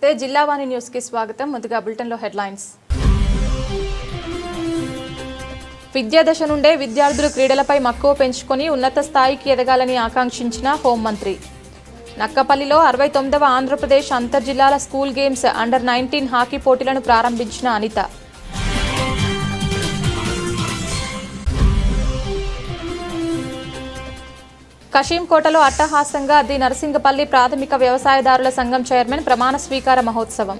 నమస్తే జిల్లావాణి న్యూస్ కి స్వాగతం. ముందుగా బులెటిన్ లో హెడ్లైన్స్. విద్యాదశ నుండే విద్యార్థులు క్రీడలపై మక్కువ పెంచుకొని ఉన్నత స్థాయికి ఎదగాలని ఆకాంక్షించిన హోంమంత్రి. నక్కపల్లిలో 69వ ఆంధ్రప్రదేశ్ అంతర్జిల్లాల స్కూల్ గేమ్స్ అండర్-19 హాకీ పోటీలను ప్రారంభించిన అనిత. కషీంకోటలో అట్టహాసంగా ది నరసింగపల్లి ప్రాథమిక వ్యవసాయదారుల సంఘం చైర్మన్ ప్రమాణ స్వీకార మహోత్సవం.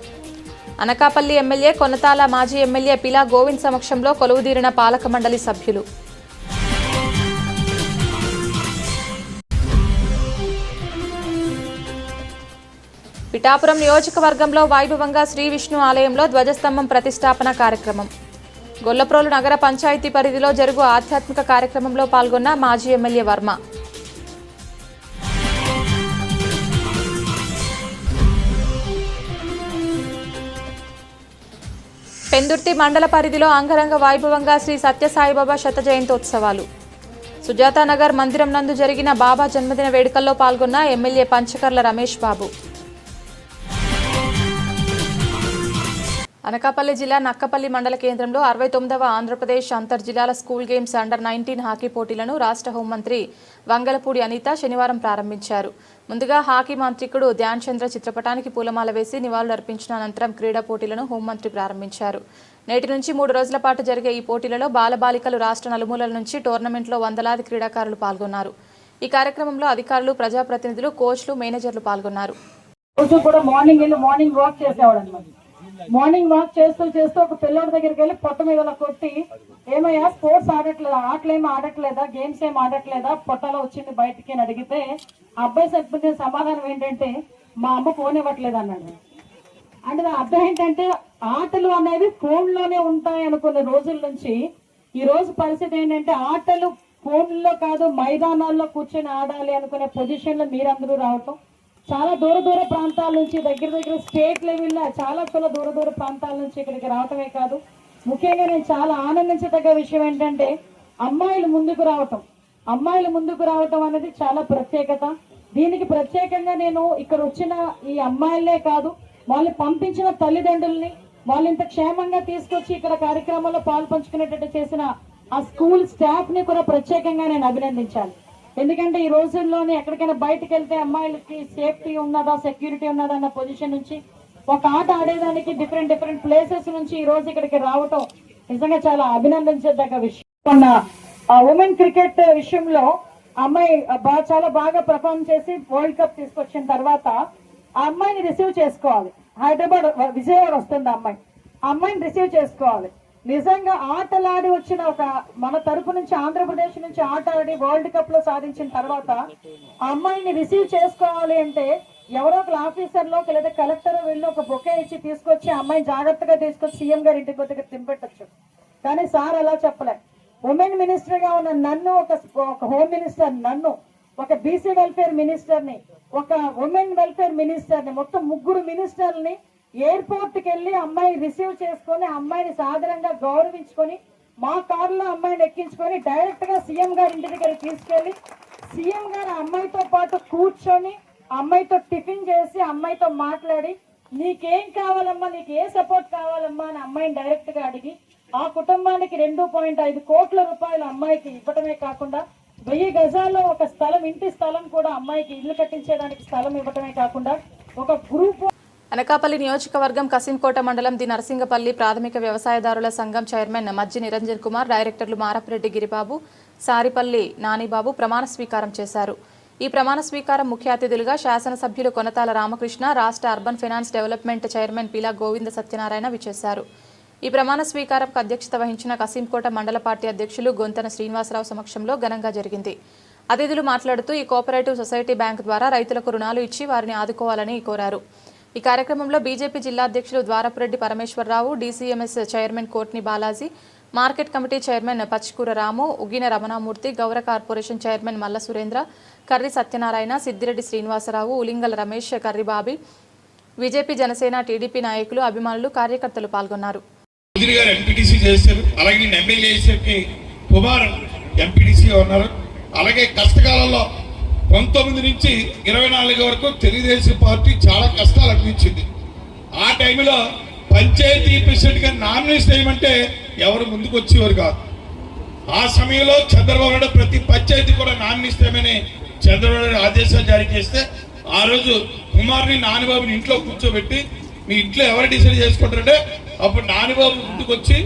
అనకాపల్లి ఎమ్మెల్యే కొనతాల మాజీ ఎమ్మెల్యే పిలా గోవింద్ సమక్షంలో కొలువుదీరిన పాలక మండలి సభ్యులు. పిఠాపురం నియోజకవర్గంలో వైభవంగా శ్రీ విష్ణు ఆలయంలో ధ్వజస్తంభం ప్రతిష్టాపన కార్యక్రమం. గొల్లప్రోలు నగర పంచాయతీ పరిధిలో జరుగు ఆధ్యాత్మిక కార్యక్రమంలో పాల్గొన్న మాజీ ఎమ్మెల్యే వర్మ. పెందుర్తి మండల పరిధిలో అంగరంగ వైభవంగా శ్రీ సత్యసాయిబాబా శత జయంతోత్సవాలు. సుజాతానగర్ మందిరం నందు జరిగిన బాబా జన్మదిన వేడుకల్లో పాల్గొన్న ఎమ్మెల్యే పంచకర్ల రమేష్ బాబు. అనకాపల్లి జిల్లా నక్కపల్లి మండల కేంద్రంలో 69వ ఆంధ్రప్రదేశ్ అంతర్జిల్లాల స్కూల్ గేమ్స్ అండర్-19 హాకీ పోటీలను రాష్ట్ర హోంమంత్రి వంగలపూడి అనిత శనివారం ప్రారంభించారు. ముందుగా హాకీ మాంత్రికుడు ధ్యాన్ చంద్ర చిత్రపటానికి పూలమాల వేసి నివాళులర్పించిన అనంతరం క్రీడా పోటీలను హోంమంత్రి ప్రారంభించారు. నేటి నుంచి 3 రోజుల పాటు జరిగే ఈ పోటీలలో బాలబాలికలు రాష్ట్ర నలుమూలల నుంచి టోర్నమెంట్లో వందలాది క్రీడాకారులు పాల్గొన్నారు. ఈ కార్యక్రమంలో అధికారులు, ప్రజాప్రతినిధులు, కోచ్లు, మేనేజర్లు పాల్గొన్నారు. మార్నింగ్ వాక్ చేస్తూ ఒక పిల్లోడి దగ్గరికి వెళ్ళి పొట్ట మీద కొట్టి, ఏమయ్యా స్పోర్ట్స్ ఆడట్లేదా, ఆటలేమో ఆడట్లేదా, గేమ్స్ ఏం ఆడట్లేదా, పొట్టలో వచ్చింది బయటికి అని అడిగితే ఆ అబ్బాయి చెప్పిన సమాధానం ఏంటంటే మా అమ్మ ఫోన్ ఇవ్వట్లేదు అన్నాడు. అంటే దాని అర్థం ఏంటంటే ఆటలు అనేవి ఫోన్ లోనే ఉంటాయి అనుకున్న రోజుల నుంచి ఈ రోజు పరిస్థితి ఏంటంటే ఆటలు ఫోన్లో కాదు మైదానాల్లో కూర్చొని ఆడాలి అనుకునే పొజిషన్ లో మీరందరూ రావటం, చాలా దూర ప్రాంతాల నుంచి దగ్గర స్టేట్ లెవెల్లో చాలా దూర ప్రాంతాల నుంచి ఇక్కడికి రావటమే కాదు, ముఖ్యంగా నేను చాలా ఆనందించదగ్గ విషయం ఏంటంటే అమ్మాయిలు ముందుకు రావటం అనేది చాలా ప్రత్యేకత. దీనికి ప్రత్యేకంగా నేను ఇక్కడ వచ్చిన ఈ అమ్మాయిలే కాదు, వాళ్ళు పంపించిన తల్లిదండ్రుల్ని, వాళ్ళు ఇంత క్షేమంగా తీసుకొచ్చి ఇక్కడ కార్యక్రమంలో పాల్పంచుకునేటట్టు చేసిన ఆ స్కూల్ స్టాఫ్ ని కూడా ప్రత్యేకంగా నేను అభినందించాలి. ఎందుకంటే ఈ రోజుల్లోనే ఎక్కడికైనా బయటకు వెళ్తే అమ్మాయిలకి సేఫ్టీ ఉన్నదా, సెక్యూరిటీ ఉన్నదా అన్న పొజిషన్ నుంచి ఒక ఆట ఆడేదానికి డిఫరెంట్ ప్లేసెస్ నుంచి ఈ రోజు ఇక్కడికి రావటం నిజంగా చాలా అభినందించదగ్గ విషయం. మొన్న ఉమెన్ క్రికెట్ విషయంలో అమ్మాయి చాలా బాగా పర్ఫార్మ్ చేసి వరల్డ్ కప్ తీసుకొచ్చిన తర్వాత ఆ అమ్మాయిని రిసీవ్ చేసుకోవాలి. విజయవాడ వస్తుంది అమ్మాయిని రిసీవ్ చేసుకోవాలి. నిజంగా ఆటలాడి వచ్చిన ఒక మన తరపు నుంచి ఆంధ్రప్రదేశ్ నుంచి ఆట ఆడి వరల్డ్ కప్ లో సాధించిన తర్వాత ఆ అమ్మాయిని రిసీవ్ చేసుకోవాలి అంటే ఎవరో ఒక ఆఫీసర్లో లేదా కలెక్టర్ వెళ్ళి ఒక బొకే ఇచ్చి తీసుకొచ్చి అమ్మాయిని జాగ్రత్తగా తీసుకొచ్చి సీఎం గారి ఇంటికి దగ్గర తింపెట్టచ్చు. కానీ సార్ అలా చెప్పలే. ఉమెన్ మినిస్టర్ గా ఉన్న నన్ను, ఒక హోమ్ మినిస్టర్ నన్ను, ఒక బీసీ వెల్ఫేర్ మినిస్టర్ ని, ఒక ఉమెన్ వెల్ఫేర్ మినిస్టర్ ని, మొత్తం 3 మినిస్టర్ని ఎయిర్పోర్ట్ కి వెళ్ళి అమ్మాయిని రిసీవ్ చేసుకొని అమ్మాయిని సాధారణంగా గౌరవించుకొని మా కారులో అమ్మాయిని ఎక్కించుకొని డైరెక్ట్ గా సీఎం గారి ఇంటి దగ్గర తీసుకెళ్లి సీఎం గారు అమ్మాయితో పాటు కూర్చొని అమ్మాయితో టిఫిన్ చేసి అమ్మాయితో మాట్లాడి నీకేం కావాలమ్మా, నీకు ఏ సపోర్ట్ కావాలమ్మా అని అమ్మాయిని డైరెక్ట్ గా అడిగి ఆ కుటుంబానికి 2.5 కోట్ల రూపాయలు అమ్మాయికి ఇవ్వటమే కాకుండా 1000 గజాల్లో ఒక స్థలం, ఇంటి స్థలం కూడా అమ్మాయికి ఇల్లు కట్టించేదానికి స్థలం ఇవ్వటమే కాకుండా ఒక గ్రూప్. అనకాపల్లి నియోజకవర్గం కసింకోట మండలం ది నరసింగపల్లి ప్రాథమిక వ్యవసాయదారుల సంఘం చైర్మన్ మజ్జి నిరంజన్ కుమార్, డైరెక్టర్లు మారపురెడ్డి గిరిబాబు, సారిపల్లి నానిబాబు ప్రమాణ స్వీకారం చేశారు. ఈ ప్రమాణ స్వీకారం ముఖ్య అతిథులుగా శాసనసభ్యులు కొనతాల రామకృష్ణ, రాష్ట్ర urban finance development chairman Pila Govinda Satyanarayana విచ్చేశారు. ఈ ప్రమాణ స్వీకారంకు అధ్యక్షత వహించిన కసింకోట మండల పార్టీ అధ్యక్షులు గొంతన శ్రీనివాసరావు సమక్షంలో ఘనంగా జరిగింది. అతిథులు మాట్లాడుతూ ఈ కోఆపరేటివ్ సొసైటీ బ్యాంక్ ద్వారా రైతులకు రుణాలు ఇచ్చి వారిని ఆదుకోవాలని కోరారు. ఈ కార్యక్రమంలో బీజేపీ జిల్లా అధ్యక్షులు Dwarapureddy Parameswara Rao, DCMS chairman Kotni Balaji, market committee chairman Pachikura Ramu, Ugina Ramanamurthy, Gowra corporation chairman Malla Surendra, Karri Satyanarayana, Siddireddy Srinivasa Rao, Ulingala Ramesh, Karribabi, BJP, Janasena, TDP నాయకులు, అభిమానులు, కార్యకర్తలు పాల్గొన్నారు. అలాగే కష్టకాలంలో 19 నుంచి 24 వరకు తెలుగుదేశం పార్టీ చాలా కష్టాలు అనిపించింది. ఆ టైంలో పంచాయతీ ప్రెసిడెంట్గా నామినేషన్ చేయమంటే ఎవరు ముందుకు వచ్చేవారు కాదు. ఆ సమయంలో చంద్రబాబు నాయుడు ప్రతి పంచాయతీ కూడా నామినేషన్ చేయమని చంద్రబాబు నాయుడు ఆదేశాలు జారీ చేస్తే ఆ రోజు కుమార్ని నానిబాబుని ఇంట్లో కూర్చోబెట్టి మీ ఇంట్లో ఎవరు డిసైడ్ చేసుకుంటారంటే అప్పుడు నానిబాబు ముందుకు వచ్చి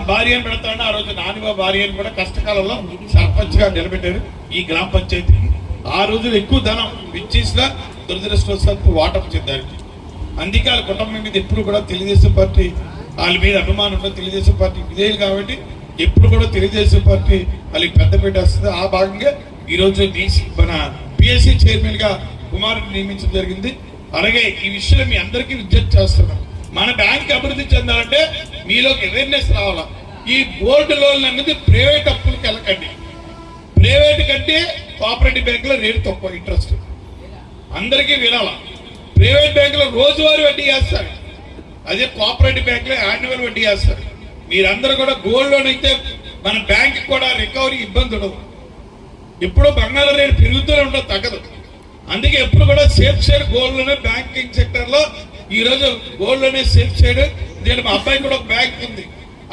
భార్యను పెడతాడు. ఆ రోజు నానిబాబు భార్యను కూడా కష్టకాలంలో సర్పంచ్గా నిలబెట్టారు ఈ గ్రామ పంచాయతీకి. ఆ రోజులు ఎక్కువ ధనం విచ్చేసిన దురదృష్టవశాత్తు వాటపు చెందారు. అందుకే వాళ్ళ కుటుంబం మీద ఎప్పుడు కూడా తెలుగుదేశం పార్టీ వాళ్ళ మీద అభిమానం ఉంటుంది. తెలుగుదేశం పార్టీ విధేయులు కాబట్టి ఎప్పుడు కూడా తెలుగుదేశం పార్టీ వాళ్ళకి పెద్దపీట వస్తుంది. ఆ భాగంగా ఈరోజు మన పిఎస్సి చైర్మన్గా కుమారుని నియమించడం జరిగింది. అలాగే ఈ విషయంలో మీ అందరికీ విజ్ఞప్తి చేస్తున్నాం. మన బ్యాంక్ అభివృద్ధి చెందాలంటే మీలోకి అవేర్నెస్ రావాలా. ఈ గోల్డ్ లోన్ అనేది ప్రైవేట్ అప్పులకు వెళ్ళకండి. ప్రైవేట్ కంటే కోఆపరేటివ్ బ్యాంకులో రేటు తక్కువ ఇంట్రెస్ట్ అందరికీ వినాలా. ప్రైవేట్ బ్యాంకులో రోజువారీ వడ్డీ వేస్తారు, అదే కోఆపరేటివ్ బ్యాంకులో యాన్యువల్ వడ్డీ వేస్తారు. మీరందరూ కూడా గోల్డ్ లోన్ అయితే మన బ్యాంక్ కూడా రికవరీ ఇబ్బంది ఉండదు. ఎప్పుడూ బంగారం రేటు పెరుగుతూనే ఉండదు, తగ్గదు. అందుకే ఎప్పుడు కూడా సేఫ్ సైడ్ గోల్డ్ లోనే బ్యాంకింగ్ సెక్టర్ లో ఈ రోజు గోల్డ్ లోనే సేఫ్ సైడ్. దీని మా అబ్బాయి కూడా ఒక బ్యాంక్ ఉంది,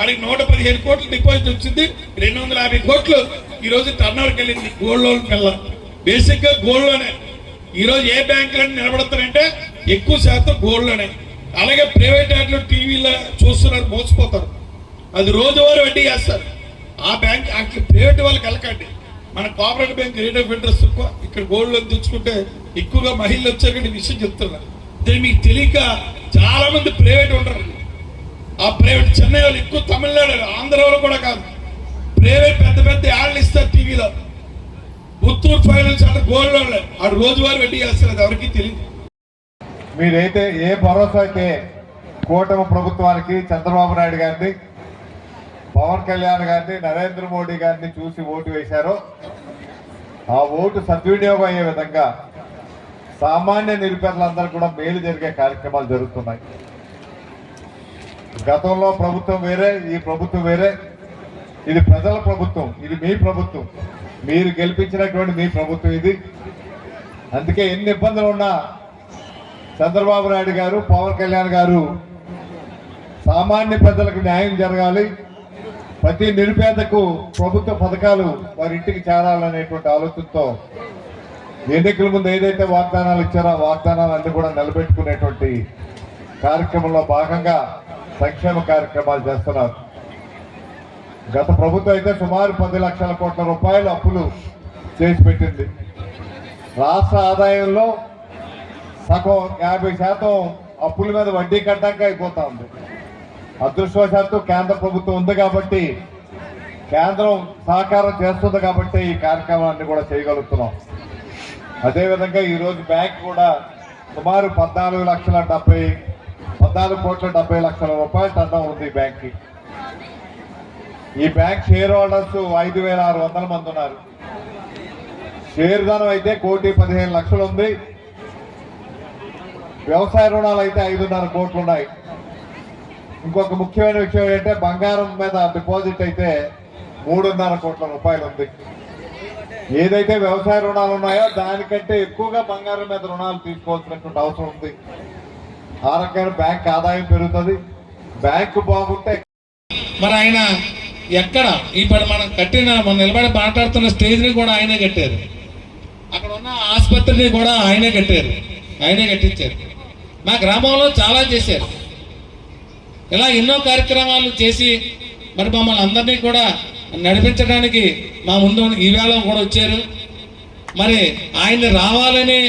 అడిగి 115 కోట్లు డిపాజిట్ వచ్చింది, 250 కోట్లు ఈ రోజు టర్న్ ఓవర్కి వెళ్ళింది గోల్డ్ లోన్ పిల్ల. బేసిక్ గా గోల్డ్ లోనే ఈ రోజు ఏ బ్యాంకులను నిలబడతారంటే ఎక్కువ శాతం గోల్డ్ లోనే. అలాగే ప్రైవేట్ యాడ్లు టీవీలో చూస్తున్నారు, మోసపోతారు. అది రోజువారీ వడ్డీ చేస్తారు. ఆ బ్యాంక్ అట్లా ప్రైవేట్ వాళ్ళకి వెళ్ళకండి. మన cooperative bank rate of interest ఎక్కువ. ఇక్కడ గోల్డ్ లోన్ తెచ్చుకుంటే ఎక్కువగా మహిళలు వచ్చారని విషయం చెప్తున్నారు. దీన్ని మీకు తెలియక చాలా మంది ప్రైవేట్ ఉంటారు. ఆ ప్రైవేట్ చెన్నై వాళ్ళు ఎక్కువ, తమిళనాడు ఆంధ్ర వాళ్ళు కూడా కాదు, ప్రైవేట్ పెద్ద పెద్ద యాడ్లు ఇస్తారు టీవీలో. పుత్తూరు ఫైనాన్స్ అంటే గోల్డ్ లోన్ ఆడు రోజువారీ వడ్డీ చేస్తారు, అది ఎవరికి తెలియదు. మీరైతే ఏ భరోసా అయితే కూటమి ప్రభుత్వానికి చంద్రబాబు నాయుడు గారిని, పవన్ కళ్యాణ్ గారిని, నరేంద్ర మోడీ గారిని చూసి ఓటు వేశారో ఆ ఓటు సద్వినియోగం అయ్యే విధంగా సామాన్య నిరుపేదలందరూ కూడా మేలు జరిగే కార్యక్రమాలు జరుగుతున్నాయి. గతంలో ప్రభుత్వం వేరే, ఈ ప్రభుత్వం వేరే. ఇది ప్రజల ప్రభుత్వం, ఇది మీ ప్రభుత్వం, మీరు గెలిపించినటువంటి మీ ప్రభుత్వం ఇది. అందుకే ఎన్ని ఇబ్బందులు ఉన్నా చంద్రబాబు నాయుడు గారు, పవన్ కళ్యాణ్ గారు సామాన్య ప్రజలకు న్యాయం జరగాలి, ప్రతి నిరుపేదకు ప్రభుత్వ పథకాలు వారి ఇంటికి చేరాలనేటువంటి ఆలోచనతో ఎన్నికల ముందు ఏదైతే వాగ్దానాలు ఇచ్చారో ఆ వాగ్దానాలన్నీ కూడా నిలబెట్టుకునేటువంటి కార్యక్రమంలో భాగంగా సంక్షేమ కార్యక్రమాలు చేస్తున్నారు. గత ప్రభుత్వం అయితే సుమారు 10 లక్షల కోట్ల రూపాయలు అప్పులు చేసి పెట్టింది. రాష్ట్ర ఆదాయంలో సగం 50% అప్పుల మీద వడ్డీ కట్టడానికి అయిపోతా ఉంది. అదృష్టవశాత్తు కేంద్ర ప్రభుత్వం ఉంది కాబట్టి, కేంద్రం సహకారం చేస్తుంది కాబట్టి ఈ కార్యక్రమాన్ని కూడా చేయగలుగుతున్నాం. అదేవిధంగా ఈరోజు బ్యాంక్ కూడా సుమారు 14 కోట్ల 70 లక్షల రూపాయలు టర్న్ ఉంది బ్యాంక్కి. ఈ బ్యాంక్ షేర్ హోల్డర్స్ 5,600 మంది ఉన్నారు. షేర్ ధనం అయితే 1,15,00,000 ఉంది. వ్యవసాయ రుణాలు అయితే 5.5 కోట్లు ఉన్నాయి. ఇంకొక ముఖ్యమైన విషయం ఏంటంటే బంగారం మీద డిపాజిట్ అయితే 3.5 కోట్ల రూపాయలు ఉంది. ఏదైతే వ్యవసాయ రుణాలు ఉన్నాయో దానికంటే ఎక్కువగా బంగారం మీద రుణాలు తీసుకోవాల్సినటువంటి అవసరం ఉంది. ఆ రకంగా బ్యాంక్ ఆదాయం పెరుగుతుంది. బ్యాంకు బాగుంటే మరి ఆయన ఎక్కడ ఇప్పుడు మనం నిలబడి మాట్లాడుతున్న స్టేజ్ని కూడా ఆయనే కట్టారు. అక్కడ ఉన్న ఆసుపత్రిని కూడా ఆయనే కట్టారు, ఆయనే కట్టించారు. మా గ్రామంలో చాలా చేశారు. ఇలా ఎన్నో కార్యక్రమాలు చేసి మరి మమ్మల్ని అందరినీ కూడా నడిపించడానికి మా ముందు ఈవేళ కూడా వచ్చారు. మరి ఆయన్ని రావాలని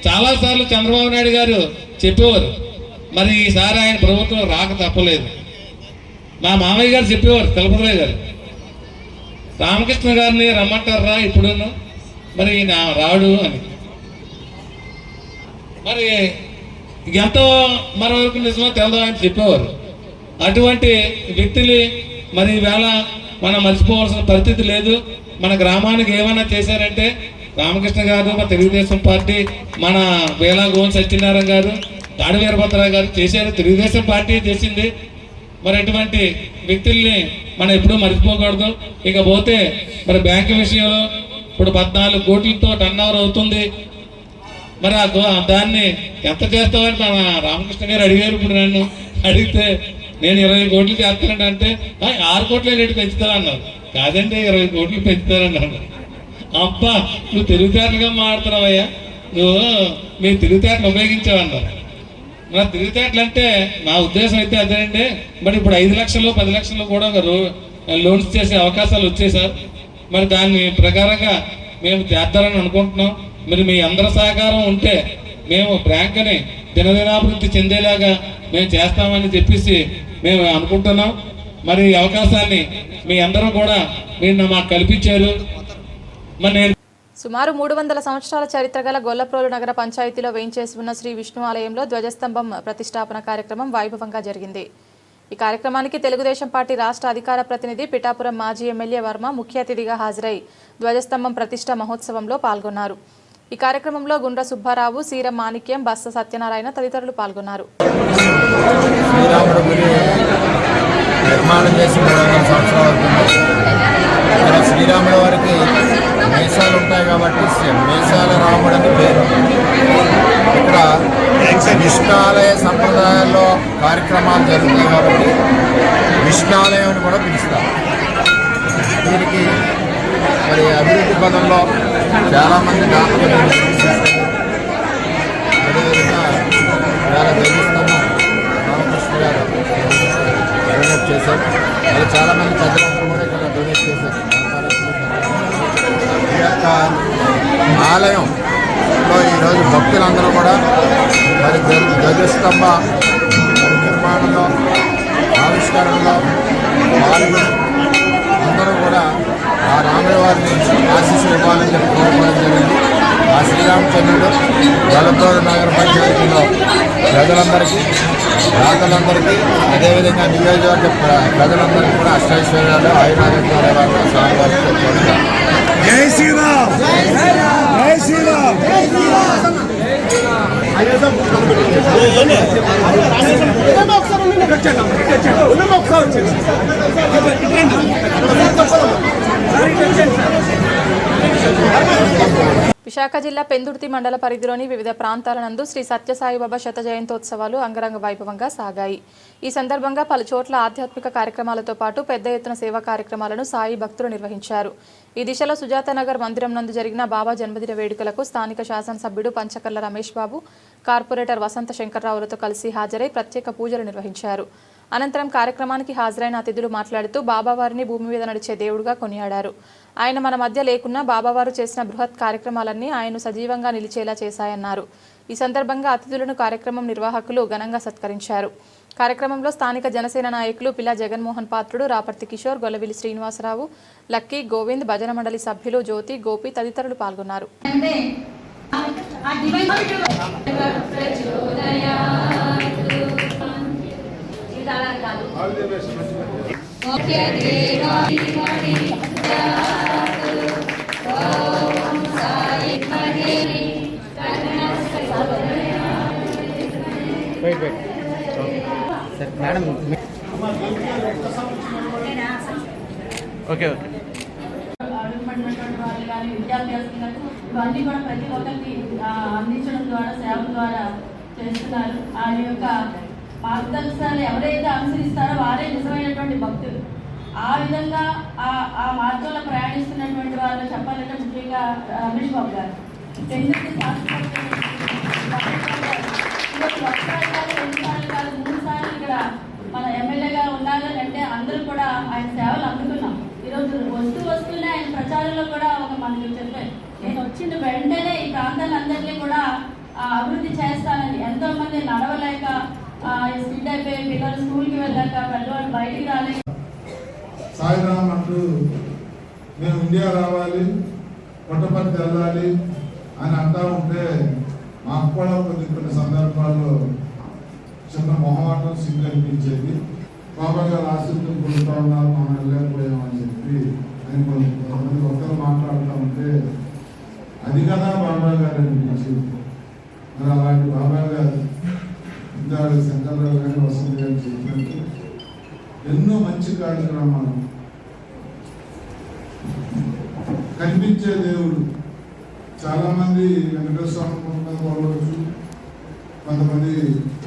చాలాసార్లు చంద్రబాబు నాయుడు గారు చెప్పేవారు. మరి ఈసారి ఆయన ప్రభుత్వం రాక తప్పలేదు. మా మామయ్య గారు చెప్పేవారు, తిరుపతిరావు గారు, రామకృష్ణ గారిని రమ్మంటారా ఇప్పుడును, మరి ఈయన రాడు అని. మరి ఎంతో మరొకరికి నిజమో తెలదో అని చెప్పేవారు. అటువంటి వ్యక్తులు మరి ఈవేళ మనం మర్చిపోవాల్సిన పరిస్థితి లేదు. మన గ్రామానికి ఏమైనా చేశారంటే రామకృష్ణ గారు, మన తెలుగుదేశం పార్టీ, మన వేలా గోన్ సత్యనారాయణ గారు, తాడి వీరభద్రరావు గారు చేశారు. తెలుగుదేశం పార్టీ చేసింది. మరి అటువంటి వ్యక్తుల్ని మనం ఎప్పుడూ మర్చిపోకూడదు. ఇకపోతే మరి బ్యాంకు విషయంలో ఇప్పుడు 14 కోట్లతో టర్న్ ఓవర్ అవుతుంది. మరి దాన్ని ఎంత చేస్తామని మన రామకృష్ణ గారు అడిగారు. ఇప్పుడు నన్ను అడిగితే నేను 20 కోట్లు చేస్తానంటే 6 కోట్ల రేటు పెంచుతానన్నారు. కాదండి 20 కోట్లు పెంచుతానన్నాను. అబ్బా నువ్వు తెలివితేటలుగా మాట్లాడుతున్నావయ్యా, నువ్వు మీ తెలివితేటలు ఉపయోగించావన్నారు. నా తెలివితేటలు అంటే నా ఉద్దేశం అయితే అదేనండి. మరి ఇప్పుడు 5 లక్షలు 10 లక్షలు కూడా లోన్స్ చేసే అవకాశాలు వచ్చేసారు. మరి దాని ప్రకారంగా మేము చేద్దారని అనుకుంటున్నాం. మరి మీ అందరి సహకారం ఉంటే మేము బ్యాంకుని దినదినాభివృద్ధి చెందేలాగా మేము చేస్తామని చెప్పేసి మేము అనుకుంటున్నాం. మరి ఈ అవకాశాన్ని మీ అందరూ కూడా మీరు మాకు కల్పించారు. మరి నేను సుమారు 300 సంవత్సరాల చరిత్ర గల గొల్లప్రోలు నగర పంచాయతీలో వేయించేసి ఉన్న శ్రీ విష్ణు ఆలయంలో ధ్వజస్తంభం ప్రతిష్టాపన కార్యక్రమం వైభవంగా జరిగింది. ఈ కార్యక్రమానికి తెలుగుదేశం పార్టీ రాష్ట్ర అధికార ప్రతినిధి పిఠాపురం మాజీ ఎమ్మెల్యే వర్మ ముఖ్య అతిథిగా హాజరై ధ్వజస్తంభం ప్రతిష్ట మహోత్సవంలో పాల్గొన్నారు. ఈ కార్యక్రమంలో గుండ్ర సుబ్బారావు, సీరం మాణిక్యం, బస్స సత్యనారాయణ తదితరులు పాల్గొన్నారు. నిర్మాణం చేసి 300 సంవత్సరాల వరకు శ్రీరాముల వారికి మేసాలు ఉంటాయి కాబట్టి మేసాల రాముడు అని పేరు. ఇక్కడ విష్ణాలయ సంప్రదాయాల్లో కార్యక్రమాలు జరుగుతాయి కాబట్టి విష్ణాలయం అని కూడా పిలుస్తారు. దీనికి మరి అభివృద్ధి పదంలో చాలామంది డాక్టర్లు అదేవిధంగా చాలా ధ్వజస్తంభం రామకృష్ణ గారు డొనేట్ చేశారు. మరి చాలామంది పెద్దలందరూ కూడా ఇక్కడ డొనేట్ చేశారు. ఈ యొక్క ఆలయంలో ఈరోజు భక్తులందరూ కూడా మరి ధ్వజస్తంభ నిర్మాణంలో ఆవిష్కరణలో పాల్గొని అందరూ కూడా ఆ రాముల వారిని ఆశీస్సులు ఇవ్వాలని చెప్పి కోరుకోవడం జరిగింది. ఆ శ్రీరామచంద్రుడు గొల్లప్రోలు నగర పంచాయతీలో ప్రజలందరికీ, దాతలందరికీ, అదేవిధంగా నియోజకవర్గ ప్రజలందరికీ కూడా అష్టైశ్వర్యాలు ఆయురారోగ్యాల వారిని స్వామివారికి కోరుతారు. జై శ్రీరామ్, జై శ్రీరామ్. విశాఖ జిల్లా పెందుర్తి మండల పరిధిలోని వివిధ ప్రాంతాల నందు శ్రీ సత్యసాయిబాబా శత జయంతోత్సవాలు అంగరంగ వైభవంగా సాగాయి. ఈ సందర్భంగా పలు చోట్ల ఆధ్యాత్మిక కార్యక్రమాలతో పాటు పెద్ద ఎత్తున సేవా కార్యక్రమాలను సాయి భక్తులు నిర్వహించారు. ఈ దిశలో సుజాతానగర్ మందిరం నందు జరిగిన బాబా జన్మదిన వేడుకలకు స్థానిక శాసనసభ్యుడు పంచకర్ల రమేష్ బాబు, కార్పొరేటర్ వసంత శంకర్రావులతో కలిసి హాజరై ప్రత్యేక పూజలు నిర్వహించారు. అనంతరం కార్యక్రమానికి హాజరైన అతిథులు మాట్లాడుతూ బాబావారిని భూమి మీద నడిచే దేవుడుగా కొనియాడారు. ఆయన మన మధ్య లేకున్నా బాబావారు చేసిన బృహత్ కార్యక్రమాలన్నీ ఆయన్ను సజీవంగా నిలిచేలా చేశాయన్నారు. ఈ సందర్భంగా అతిథులను కార్యక్రమం నిర్వాహకులు ఘనంగా సత్కరించారు. కార్యక్రమంలో స్థానిక జనసేన నాయకులు పిల్ల జగన్మోహన్ పాత్రుడు, రాపర్తి కిషోర్, గొల్లవిలి శ్రీనివాసరావు, లక్కీ, గోవింద్, భజన మండలి సభ్యులు జ్యోతి, గోపి తదితరులు పాల్గొన్నారు. మేడం ఓకే ఓకే విద్యాభ్యాసులకు ఇవన్నీ కూడా ప్రతి ఒక్కరికి అందించడం ద్వారా సేవ ద్వారా చేస్తున్నారు. ఆ యొక్క మార్గదర్శనాలు ఎవరైతే అనుసరిస్తారో వారే నిజమైనటువంటి భక్తులు. ఆ విధంగా ఆ మార్గంలో ప్రయాణిస్తున్నటువంటి వాళ్ళు చెప్పాలంటే ముఖ్యంగా రమేష్ బాబు గారు ఇక్కడ మన ఎమ్మెల్యేగా ఉన్నారు అంటే అందరూ కూడా ఆయన సేవలు అందుకున్నాం. ఈరోజు వస్తూనే ఆయన ప్రచారంలో కూడా ఒక మనకి చెప్పారు, నేను వచ్చిన వెంటనే ఈ ప్రాంతాలందరినీ కూడా అభివృద్ధి చేస్తానని. ఎంతో మంది నడవలేక స్కిడ్ అయిపోయి పిల్లలు స్కూల్కి వెళ్ళాక పెద్దవాళ్ళు బయటికి రాలేక సాయిరామ్ అంటూ మేము ఇండియా రావాలి, పుట్టపర్తి వెళ్ళాలి అని అంటా ఉంటే మాకు కూడా కొన్ని సందర్భాల్లో చిన్న మొహమాటం సిగ్గు అనిపించేది. బాబా గారు ఆశీర్వాదం పొందుతా ఉన్నారు, మనం వెళ్ళలేకపోయామని చెప్పి ఆయన కొంతమంది ఒక్కరు మాట్లాడుతూ ఉంటే అది కదా బాబా గారు అనిపించింది. మరి అలాంటి బాబా గారు ఇందాక శంకర్రావు గారు, వసంత గారు చెప్పినట్టు ఎన్నో మంచి కార్యక్రమాలు, కనిపించే దేవుడు చాలా మంది వెంకటేశ్వర స్వామి కొలవచ్చు, కొంతమంది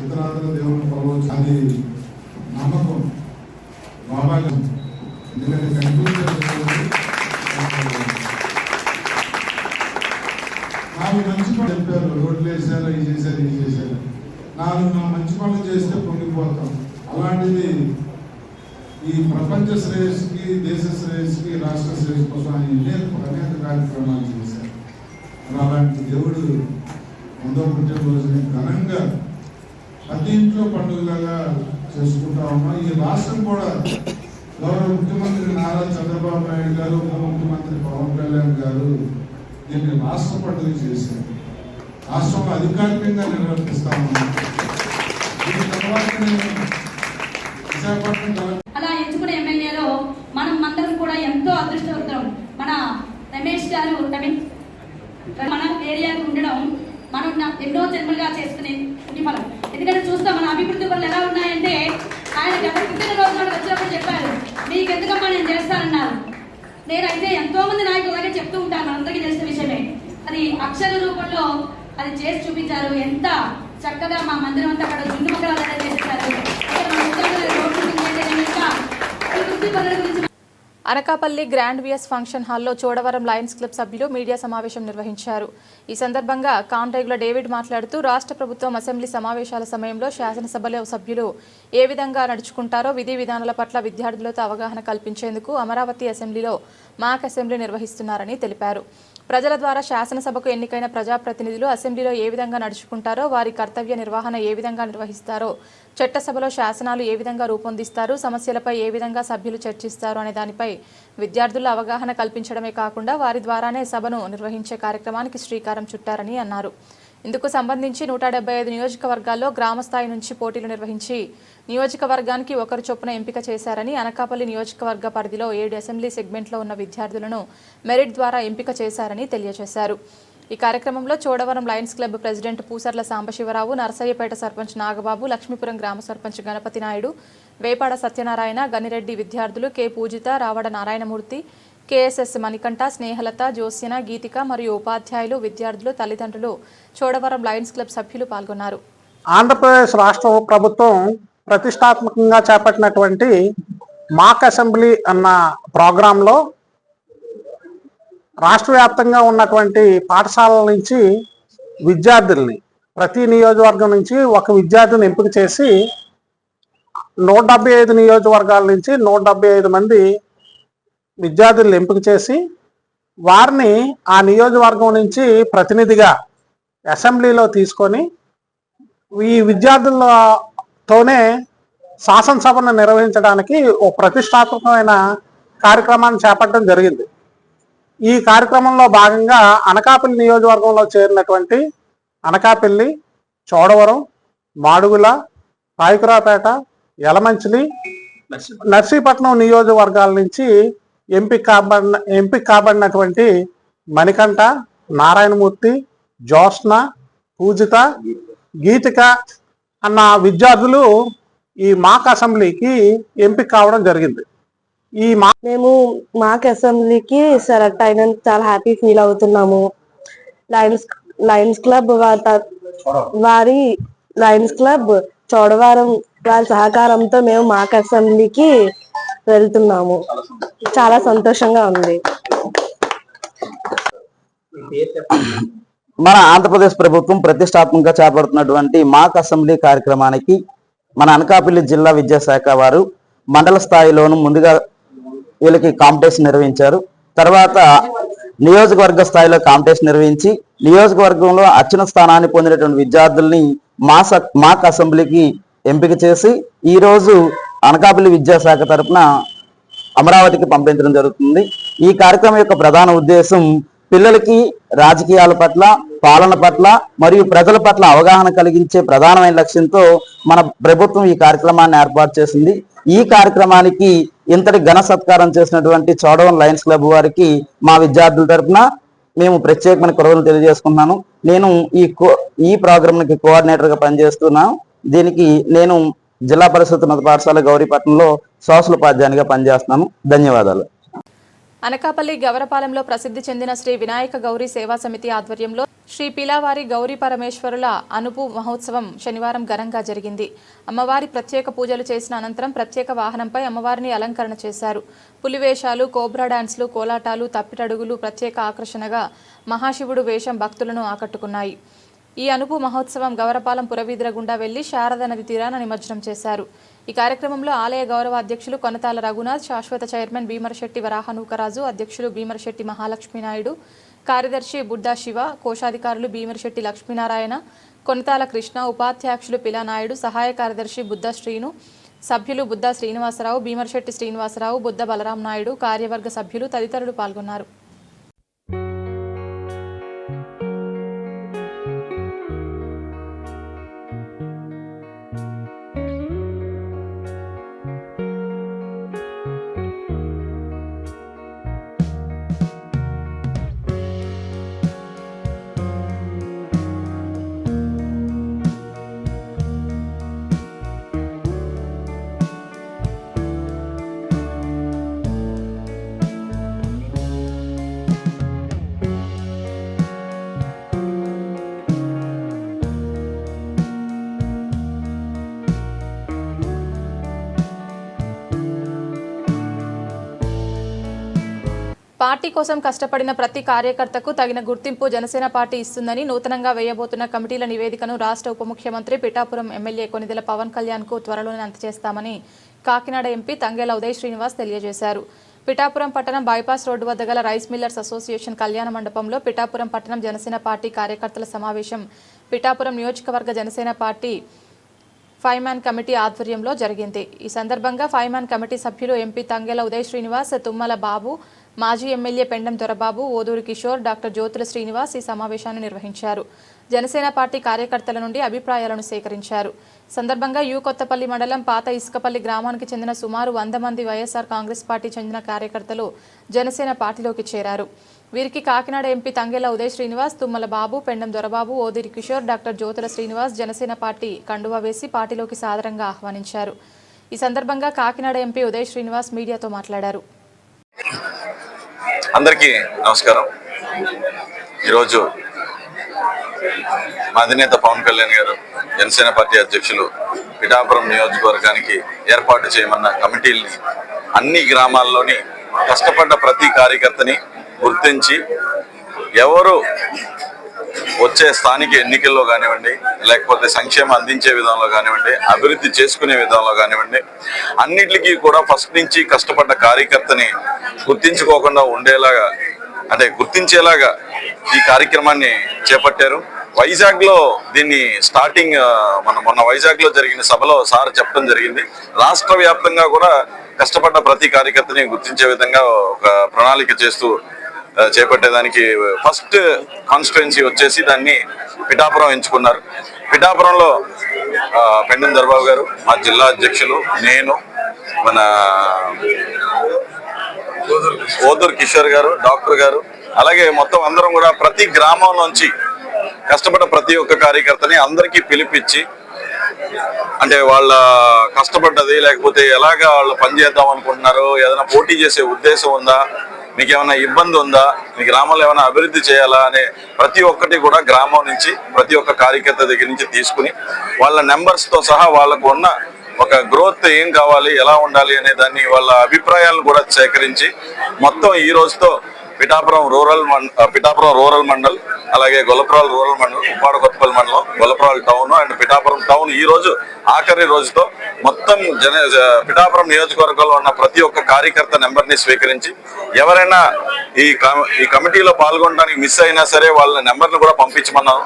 ఇతరాతర దేవుని కొలవచ్చు. అది నమ్మకం బాబాగా, ఎందుకంటే కనిపించే నాకు మంచి పని చెప్పారు, రోడ్లు వేసారు, ఇది చేశారు, ఇది చేశారు. నా మంచి పనులు చేస్తే పొంగిపోతాం. అలాంటిది ఈ ప్రపంచ శ్రేయస్సుకి, దేశ శ్రేయస్సుకి, రాష్ట్ర శ్రేయస్సు కోసం ఆయన అనేక కార్యక్రమాలు చేశారు. అలాంటి దేవుడు 100వ పుట్టినరోజుని ఘనంగా ప్రతి ఇంట్లో పండుగలాగా చేసుకుంటా ఉన్నాం. ఈ రాష్ట్రం కూడా గౌరవ ముఖ్యమంత్రి నారా చంద్రబాబు నాయుడు గారు, ఉప ముఖ్యమంత్రి పవన్ కళ్యాణ్ గారు దీన్ని రాష్ట్ర పండుగ చేశారు. రాష్ట్రంలో అధికారికంగా నిర్వర్తిస్తా ఉన్నాం. దీని తర్వాత విశాఖపట్నం అలా ఎంచుకున్న ఎమ్మెల్యేలో మనం అందరం కూడా ఎంతో అదృష్టవంతం. మన రమేష్ గారు మన ఏరియాకు ఉండడం మనం ఎన్నో జన్మలుగా చేసుకునే పుణ్యఫలం. ఎందుకంటే చూస్తాం మన అభివృద్ధి పనులు ఎలా ఉన్నాయంటే, ఆయన గత పుట్టినరోజు నాడు వచ్చినప్పుడు చెప్పారు, మీకు ఎందుకమ్మా నేను చేస్తానన్నారు. నేనైతే ఎంతో మంది నాయకులు అలాగే చెప్తూ ఉంటాను, అందరికీ తెలిసిన విషయమే. అది అక్షర రూపంలో అది చేసి చూపించారు. ఎంత చక్కగా మా మందిరం అంతా అక్కడ జున్ను మొక్కలు చేస్తారు. అనకాపల్లి గ్రాండ్ విఎస్ ఫంక్షన్ హాల్లో చోడవరం లయన్స్ క్లబ్ సభ్యులు మీడియా సమావేశం నిర్వహించారు. ఈ సందర్భంగా కాంట్రేగుల డేవిడ్ మాట్లాడుతూ రాష్ట్ర ప్రభుత్వం అసెంబ్లీ సమావేశాల సమయంలో శాసనసభలో సభ్యులు ఏ విధంగా నడుచుకుంటారో విధి విధానాల పట్ల విద్యార్థులతో అవగాహన కల్పించేందుకు అమరావతి అసెంబ్లీలో మాక్ అసెంబ్లీ నిర్వహిస్తున్నారని తెలిపారు. ప్రజల ద్వారా శాసనసభకు ఎన్నికైన ప్రజాప్రతినిధులు అసెంబ్లీలో ఏ విధంగా నడుచుకుంటారో, వారి కర్తవ్య నిర్వహణ ఏ విధంగా నిర్వహిస్తారో, చట్టసభలో శాసనాలు ఏ విధంగా రూపొందిస్తారు, సమస్యలపై ఏ విధంగా సభ్యులు చర్చిస్తారు అనే దానిపై విద్యార్థుల అవగాహన కల్పించడమే కాకుండా వారి ద్వారానే సభను నిర్వహించే కార్యక్రమానికి శ్రీకారం చుట్టారని అన్నారు. ఇందుకు సంబంధించి 175 నియోజకవర్గాల్లో గ్రామస్థాయి నుంచి పోటీలు నిర్వహించి నియోజకవర్గానికి ఒకరు చొప్పున ఎంపిక చేశారని, అనకాపల్లి నియోజకవర్గ పరిధిలో 7 అసెంబ్లీ సెగ్మెంట్లో ఉన్న విద్యార్థులను మెరిట్ ద్వారా ఎంపిక చేశారని తెలియజేశారు. ఈ కార్యక్రమంలో Chodavaram Lions Club president Pusarla Sambasiva Rao, Narasayyapeta sarpanch Nagababu, Lakshmipuram గ్రామ సర్పంచ్ గణపతి నాయుడు, వేపాడ సత్యనారాయణ, గనిరెడ్డి విద్యార్థులు కె పూజిత, రావడ నారాయణమూర్తి, కేఎస్ఎస్ మణికంఠ, స్నేహలత, జోస్యన, గీతిక మరియు ఉపాధ్యాయులు, విద్యార్థులు, తల్లిదండ్రులు, చోడవరం లయన్స్ క్లబ్ సభ్యులు పాల్గొన్నారు. ఆంధ్రప్రదేశ్ రాష్ట్ర ప్రభుత్వం ప్రతిష్టాత్మకంగా చేపట్టినటువంటి మాక్ అసెంబ్లీ అన్న ప్రోగ్రాంలో రాష్ట్ర వ్యాప్తంగా ఉన్నటువంటి పాఠశాలల నుంచి విద్యార్థుల్ని, ప్రతి నియోజకవర్గం నుంచి ఒక విద్యార్థిని ఎంపిక చేసి 175 నియోజకవర్గాల నుంచి 175 మంది విద్యార్థులను ఎంపిక చేసి వారిని ఆ నియోజకవర్గం నుంచి ప్రతినిధిగా అసెంబ్లీలో తీసుకొని ఈ విద్యార్థులతోనే శాసనసభను నిర్వహించడానికి ఒక ప్రతిష్టాత్మకమైన కార్యక్రమాన్ని చేపట్టడం జరిగింది. ఈ కార్యక్రమంలో భాగంగా అనకాపల్లి నియోజకవర్గంలో చేరినటువంటి అనకాపల్లి, చోడవరం, మాడుగుల, పాయకురాపేట, యలమంచిలి, నర్సీపట్నం నియోజకవర్గాల నుంచి ఎంపిక కాబడినటువంటి మణికంఠ, నారాయణమూర్తి, జోస్న, పూజిత, గీతిక అన్న విద్యార్థులు ఈ మాక్ అసెంబ్లీకి ఎంపిక కావడం జరిగింది. మేము మాక్ అసెంబ్లీకి సెలెక్ట్ అయినందుకు చాలా హ్యాపీ ఫీల్ అవుతున్నాము. లయన్స్ క్లబ్ చోడవరం వారి సహకారంతో మేము మాక్ అసెంబ్లీకి వెళ్తున్నాము. చాలా సంతోషంగా ఉంది. మన ఆంధ్రప్రదేశ్ ప్రభుత్వం ప్రతిష్టాత్మకంగా చేపడుతున్నటువంటి మాక్ అసెంబ్లీ కార్యక్రమానికి మన అనకాపల్లి జిల్లా విద్యాశాఖ వారు మండల స్థాయిలోను ముందుగా వీళ్ళకి కాంపిటీషన్ నిర్వహించారు. తర్వాత నియోజకవర్గ స్థాయిలో కాంపిటీషన్ నిర్వహించి నియోజకవర్గంలో అత్యున్నత స్థానాన్ని పొందినటువంటి విద్యార్థుల్ని మాక్ అసెంబ్లీకి ఎంపిక చేసి ఈ రోజు అనకాపల్లి విద్యాశాఖ తరఫున అమరావతికి పంపించడం జరుగుతుంది. ఈ కార్యక్రమం యొక్క ప్రధాన ఉద్దేశం పిల్లలకి రాజకీయాల పట్ల, పాలన పట్ల మరియు ప్రజల పట్ల అవగాహన కలిగించే ప్రధానమైన లక్ష్యంతో మన ప్రభుత్వం ఈ కార్యక్రమాన్ని ఏర్పాటు చేసింది. ఈ కార్యక్రమానికి ఇంతటి ఘన సత్కారం చేసినటువంటి చోడవరం లయన్స్ క్లబ్ వారికి మా విద్యార్థుల తరఫున మేము ప్రత్యేకమైన కృతజ్ఞతలు తెలియజేసుకుంటున్నాను. నేను ఈ ప్రోగ్రాంకి కోఆర్డినేటర్ గా పనిచేస్తున్నాను. దీనికి నేను జిల్లా పరిషత్ ఉన్నత పాఠశాల గౌరీపట్నంలో సోషల్ ఉపాధ్యాయునిగా పనిచేస్తున్నాను. ధన్యవాదాలు. అనకాపల్లి గవరపాలెంలో ప్రసిద్ధి చెందిన శ్రీ వినాయక గౌరీ సేవా సమితి ఆధ్వర్యంలో శ్రీ పిలావారి గౌరీ పరమేశ్వరుల అనుపు మహోత్సవం శనివారం ఘనంగా జరిగింది. అమ్మవారి ప్రత్యేక పూజలు చేసిన అనంతరం ప్రత్యేక వాహనంపై అమ్మవారిని అలంకరణ చేశారు. పులివేషాలు, కోబ్రా డాన్స్లు, కోలాటాలు, తప్పిటడుగులు ప్రత్యేక ఆకర్షణగా మహాశివుడు వేషం భక్తులను ఆకట్టుకున్నాయి. ఈ అనుపు మహోత్సవం గవరపాలెం పురవీధుల గుండా వెళ్లి శారదా నది తీరాన నిమజ్జనం చేశారు. ఈ కార్యక్రమంలో ఆలయ గౌరవ అధ్యక్షులు కొనతాల రఘునాథ్, శాశ్వత చైర్మన్ భీమరశెట్టి వరాహనూకరాజు, అధ్యక్షులు భీమరశెట్టి మహాలక్ష్మీనాయుడు, కార్యదర్శి బుడ్డా శివ, కోశాధికారులు భీమరశెట్టి లక్ష్మీనారాయణ, కొనతాల కృష్ణ, ఉపాధ్యక్షులు పిలానాయుడు, సహాయ కార్యదర్శి బుద్ధ శ్రీను, సభ్యులు బుద్ధ శ్రీనివాసరావు, భీమరశెట్టి శ్రీనివాసరావు, బుద్ధ బలరాం నాయుడు, కార్యవర్గ సభ్యులు తదితరులు పాల్గొన్నారు. పార్టీ కోసం కష్టపడిన ప్రతి కార్యకర్తకు తగిన గుర్తింపు జనసేన పార్టీ ఇస్తుందని నూతనంగా వేయబోతున్న కమిటీల నివేదికను రాష్ట్ర ఉప ముఖ్యమంత్రి పిఠాపురం ఎమ్మెల్యే కొనిదెల పవన్ కళ్యాణ్కు త్వరలోనే అందజేస్తామని కాకినాడ ఎంపీ తంగెల ఉదయ్ శ్రీనివాస్ తెలియజేశారు. పిఠాపురం పట్టణం బైపాస్ రోడ్డు వద్ద గల రైస్ మిల్లర్స్ అసోసియేషన్ కళ్యాణ మండపంలో పిఠాపురం పట్టణం జనసేన పార్టీ కార్యకర్తల సమావేశం పిఠాపురం నియోజకవర్గ జనసేన పార్టీ ఫైమాన్ కమిటీ ఆధ్వర్యంలో జరిగింది. ఈ సందర్భంగా ఫైమాన్ కమిటీ సభ్యులు ఎంపీ తంగెల ఉదయ్ శ్రీనివాస్, తుమ్మల బాబు, మాజీ ఎమ్మెల్యే పెండం దొరబాబు, ఓదూరి కిషోర్, డాక్టర్ జ్యోతుల శ్రీనివాస్ ఈ సమావేశాన్ని నిర్వహించారు. జనసేన పార్టీ కార్యకర్తల నుండి అభిప్రాయాలను సేకరించారు. సందర్భంగా కొత్తపల్లి మండలం పాత ఇసుకపల్లి గ్రామానికి చెందిన సుమారు 100 మంది వైఎస్ఆర్ కాంగ్రెస్ పార్టీ చెందిన కార్యకర్తలు జనసేన పార్టీలోకి చేరారు. వీరికి కాకినాడ ఎంపీ తంగెల ఉదయ్ శ్రీనివాస్, తుమ్మల బాబు, పెండం దొరబాబు, ఓదూరి కిషోర్, డాక్టర్ జ్యోతుల శ్రీనివాస్ జనసేన పార్టీ కండువా వేసి పార్టీలోకి సాదరంగా ఆహ్వానించారు. ఈ సందర్భంగా కాకినాడ ఎంపీ ఉదయ్ శ్రీనివాస్ మీడియాతో మాట్లాడారు. అందరికీ నమస్కారం. ఈరోజు మా అధినేత పవన్ కళ్యాణ్ గారు జనసేన పార్టీ అధ్యక్షులు పిఠాపురం నియోజకవర్గానికి ఏర్పాటు చేయమన్న కమిటీల్ని అన్ని గ్రామాల్లోని కష్టపడ్డ ప్రతి కార్యకర్తని గుర్తించి ఎవరు వచ్చే స్థానిక ఎన్నికల్లో కానివ్వండి, లేకపోతే సంక్షేమం అందించే విధానంలో కానివ్వండి, అభివృద్ధి చేసుకునే విధానంలో కానివ్వండి, అన్నిటికీ కూడా ఫస్ట్ నుంచి కష్టపడ్డ కార్యకర్తని గుర్తించుకోకుండా ఉండేలాగా, అంటే గుర్తించేలాగా ఈ కార్యక్రమాన్ని చేపట్టారు. వైజాగ్లో దీన్ని స్టార్టింగ్ మొన్న వైజాగ్లో జరిగిన సభలో సార్ చెప్పడం జరిగింది. రాష్ట్ర వ్యాప్తంగా కూడా కష్టపడ్డ ప్రతి కార్యకర్తని గుర్తించే విధంగా ఒక ప్రణాళిక చేస్తూ చేపట్టేదానికి ఫస్ట్ కాన్స్టిట్యుయెన్సీ వచ్చేసి దాన్ని పిఠాపురం ఎంచుకున్నారు. పిఠాపురంలో పెండం దొరబాబు గారు, మా జిల్లా అధ్యక్షులు, నేను, మన ఓదూర్ కిషోర్ గారు, డాక్టర్ గారు, అలాగే మొత్తం అందరం కూడా ప్రతి గ్రామం నుంచి కష్టపడ్డ ప్రతి ఒక్క కార్యకర్తని అందరికీ పిలిపించి, అంటే వాళ్ళ కష్టపడ్డది లేకపోతే ఎలాగా వాళ్ళు పనిచేద్దాం అనుకుంటున్నారు, ఏదైనా పోటీ చేసే ఉద్దేశం ఉందా, మీకు ఏమైనా ఇబ్బంది ఉందా, మీ గ్రామంలో ఏమైనా అభివృద్ధి చేయాలా అనే ప్రతి ఒక్కటి కూడా గ్రామం నుంచి ప్రతి ఒక్క కార్యకర్త దగ్గర నుంచి తీసుకుని వాళ్ళ నెంబర్స్తో సహా వాళ్ళకు ఉన్న ఒక గ్రోత్ ఏం కావాలి, ఎలా ఉండాలి అనే దాన్ని వాళ్ళ అభిప్రాయాలను కూడా సేకరించి మొత్తం ఈ రోజుతో పిఠాపురం రూరల్ మండల్, అలాగే గొల్లపురాల రూరల్ మండలం, ఉప్పాడ కొత్తపల్లి మండలం, గొల్లపురాల టౌన్ అండ్ పిఠాపురం టౌన్ ఈ రోజు ఆఖరి రోజుతో మొత్తం పిఠాపురం నియోజకవర్గంలో ఉన్న ప్రతి ఒక్క కార్యకర్త నెంబర్ని స్వీకరించి ఎవరైనా ఈ కమిటీలో పాల్గొనడానికి మిస్ అయినా సరే వాళ్ళ నెంబర్లు కూడా పంపించమన్నాం.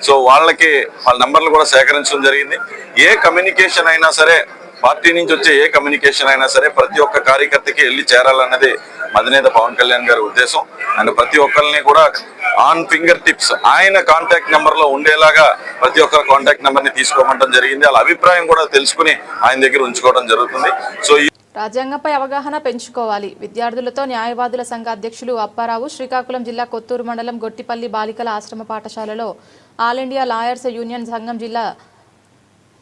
సో వాళ్ళ నెంబర్లు కూడా సేకరించడం జరిగింది. ఏ కమ్యూనికేషన్ అయినా సరే, పార్టీ నుంచి వచ్చే ఏ కమ్యూనికేషన్ అయినా సరే ప్రతి ఒక్క కార్యకర్తకి వెళ్ళి చేరాలన్నది అధినేత పవన్ కళ్యాణ్ గారి ఉద్దేశం. అండ్ ప్రతి ఒక్కరిని కూడా ఆన్ ఫింగర్ టిప్స్ ఆయన కాంటాక్ట్ నెంబర్ లో ఉండేలాగా ప్రతి ఒక్కరి కాంటాక్ట్ నెంబర్ ని తీసుకోవడం జరిగింది. వాళ్ళ అభిప్రాయం కూడా తెలుసుకుని ఆయన దగ్గర ఉంచుకోవడం జరుగుతుంది. సో రాజ్యాంగంపై అవగాహన పెంచుకోవాలి. విద్యార్థులతో న్యాయవాదుల సంఘ అధ్యక్షులు అప్పారావు శ్రీకాకుళం జిల్లా కొత్తూరు మండలం గొట్టిపల్లి బాలికల ఆశ్రమ పాఠశాలలో ఆల్ ఇండియా లాయర్స్ యూనియన్ సంఘం జిల్లా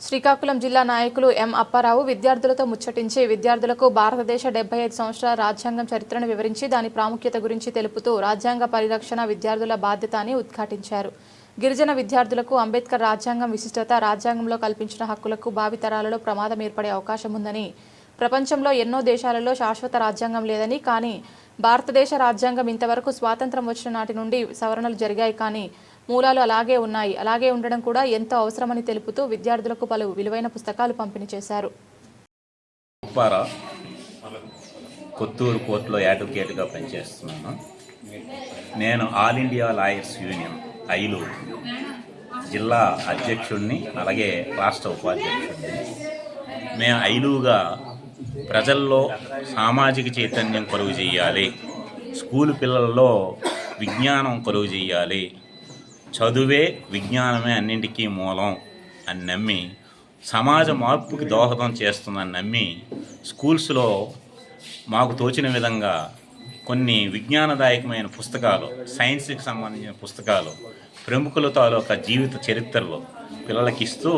శ్రీకాకుళం జిల్లా నాయకులు ఎం అప్పారావు విద్యార్థులతో ముచ్చటించి విద్యార్థులకు భారతదేశ 75 సంవత్సరాల రాజ్యాంగం చరిత్రను వివరించి దాని ప్రాముఖ్యత గురించి తెలుపుతూ రాజ్యాంగ పరిరక్షణ విద్యార్థుల బాధ్యత అని ఉద్ఘాటించారు. గిరిజన విద్యార్థులకు అంబేద్కర్ రాజ్యాంగం విశిష్టత, రాజ్యాంగంలో కల్పించిన హక్కులకు భావితరాలలో ప్రమాదం ఏర్పడే అవకాశం ఉందని, ప్రపంచంలో ఎన్నో దేశాలలో శాశ్వత రాజ్యాంగం లేదని, కానీ భారతదేశ రాజ్యాంగం ఇంతవరకు స్వాతంత్రం వచ్చిన నాటి నుండి సవరణలు జరిగాయి, కానీ మూలాలు అలాగే ఉన్నాయి. అలాగే ఉండడం కూడా ఎంతో అవసరమని తెలుపుతూ విద్యార్థులకు పలు విలువైన పుస్తకాలు పంపిణీ చేశారు. కొత్తూరు కోర్టులో అడ్వకేట్గా పనిచేస్తున్నాను. నేను ఆల్ ఇండియా లాయర్స్ యూనియన్ ఐలు జిల్లా అధ్యక్షుడిని, అలాగే రాష్ట్ర ఉపాధ్యక్షుడిని. మేము ఐలుగా ప్రజల్లో సామాజిక చైతన్యం కలుగు చేయాలి, స్కూల్ పిల్లల్లో విజ్ఞానం కలుగు చేయాలి, చదువే విజ్ఞానమే అన్నింటికీ మూలం అని నమ్మి, సమాజ మార్పుకి దోహదం చేస్తుందని నమ్మి, స్కూల్స్లో మాకు తోచిన విధంగా కొన్ని విజ్ఞానదాయకమైన పుస్తకాలు, సైన్స్కి సంబంధించిన పుస్తకాలు, ప్రముఖుల తాలూకా జీవిత చరిత్రలు పిల్లలకి ఇస్తూ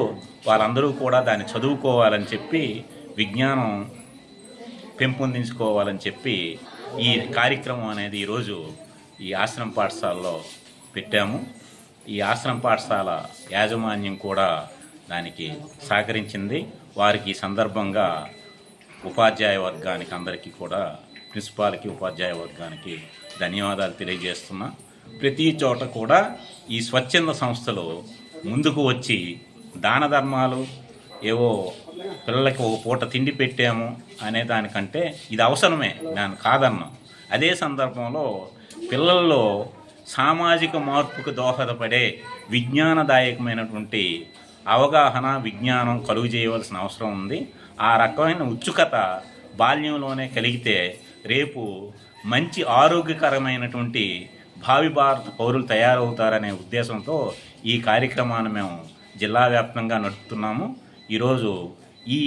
వాళ్ళందరూ కూడా దాన్ని చదువుకోవాలని చెప్పి, విజ్ఞానం పెంపొందించుకోవాలని చెప్పి ఈ కార్యక్రమం అనేది ఈరోజు ఈ ఆశ్రమ పాఠశాలలో పెట్టాము. ఈ ఆశ్రమ పాఠశాల యాజమాన్యం కూడా దానికి సహకరించింది. వారికి ఈ సందర్భంగా ఉపాధ్యాయ వర్గానికి అందరికీ కూడా, ప్రిన్సిపాల్కి, ఉపాధ్యాయ వర్గానికి ధన్యవాదాలు తెలియజేస్తున్నా. ప్రతి చోట కూడా ఈ స్వచ్ఛంద సంస్థలు ముందుకు వచ్చి దాన ధర్మాలు, ఏవో పిల్లలకి ఒక పూట తిండి పెట్టాము అనే దానికంటే ఇది అవసరమే, దాన్ని కాదన్నాం. అదే సందర్భంలో పిల్లల్లో సామాజిక మార్పుకు దోహదపడే విజ్ఞానదాయకమైనటువంటి అవగాహన, విజ్ఞానం కలుగు చేయవలసిన అవసరం ఉంది. ఆ రకమైన ఉత్సుకత బాల్యంలోనే కలిగితే రేపు మంచి ఆరోగ్యకరమైనటువంటి భావి భారత పౌరులు తయారవుతారనే ఉద్దేశంతో ఈ కార్యక్రమాన్ని మేము జిల్లా వ్యాప్తంగా నడుపుతున్నాము. ఈరోజు ఈ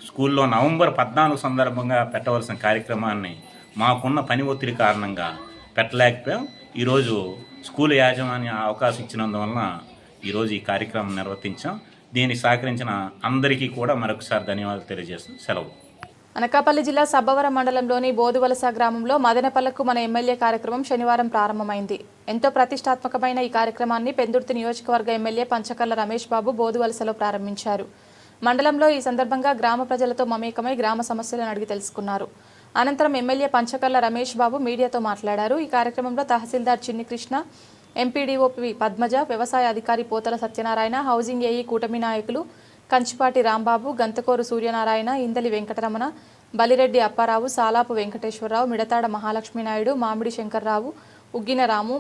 స్కూల్లో నవంబర్ 14 సందర్భంగా పెట్టవలసిన కార్యక్రమాన్ని మాకున్న పని ఒత్తిడి కారణంగా పెట్టలేకపోయాం. ఈరోజు స్కూల్ యాజమాన్య అవకాశం ఇచ్చినందువలన ఈరోజు ఈ కార్యక్రమం నిర్వర్తించాం. దీనికి సహకరించిన అందరికీ కూడా మరొకసారి ధన్యవాదాలు తెలియజేస్తూ సెలవు. అనకాపల్లి జిల్లా సబ్బవరం మండలంలోని బోదువలస గ్రామంలో మదనపల్లకు మన ఎమ్మెల్యే కార్యక్రమం శనివారం ప్రారంభమైంది. ఎంతో ప్రతిష్టాత్మకమైన ఈ కార్యక్రమాన్ని పెందుర్తి నియోజకవర్గ ఎమ్మెల్యే పంచకర్ల రమేష్ బాబు బోదువలసలో ప్రారంభించారు. మండలంలో ఈ సందర్భంగా గ్రామ ప్రజలతో మమేకమై గ్రామ సమస్యలను అడిగి తెలుసుకున్నారు. అనంతరం ఎమ్మెల్యే పంచకర్ల రమేష్ బాబు మీడియాతో మాట్లాడారు. ఈ కార్యక్రమంలో తహసీల్దార్ చిన్ని కృష్ణ, ఎంపీడీఓ పద్మజ, వ్యవసాయ అధికారి పోతల సత్యనారాయణ, హౌసింగ్ ఏఈ కూటమి నాయకులు కంచిపాటి రాంబాబు, గంతకోరు సూర్యనారాయణ, ఇందలి వెంకటరమణ, బలిరెడ్డి అప్పారావు, సాలాపు వెంకటేశ్వరరావు, మిడతాడ మహాలక్ష్మీ నాయుడు, మామిడి శంకర్రావు, ఉగ్గిన రాము,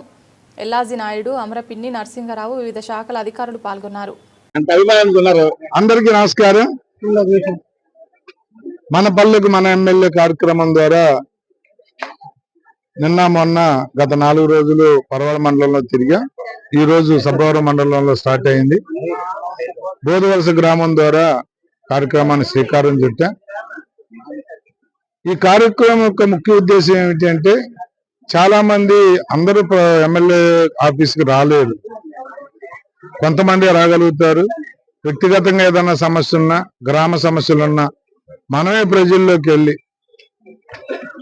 ఎల్లాజీ నాయుడు, అమరపిన్ని నరసింహరావు, వివిధ శాఖల అధికారులు పాల్గొన్నారు. అందరికీ నమస్కారం. మన పల్లెకు మన ఎమ్మెల్యే కార్యక్రమం ద్వారా నిన్న మొన్న గత 4 రోజులు పరవాడ మండలంలో తిరిగా, ఈ రోజు సబ్బవరం మండలంలో స్టార్ట్ అయింది. బోధవలస గ్రామం ద్వారా కార్యక్రమాన్ని శ్రీకారం చుట్టా. ఈ కార్యక్రమం యొక్క ముఖ్య ఉద్దేశం ఏమిటి అంటే, చాలా మంది అందరూ ఎమ్మెల్యే ఆఫీస్కి రాలేరు, కొంతమంది రాగలుగుతారు. వ్యక్తిగతంగా ఏదైనా సమస్య ఉన్నా, గ్రామ సమస్యలున్నా మనమే ప్రజల్లోకి వెళ్ళి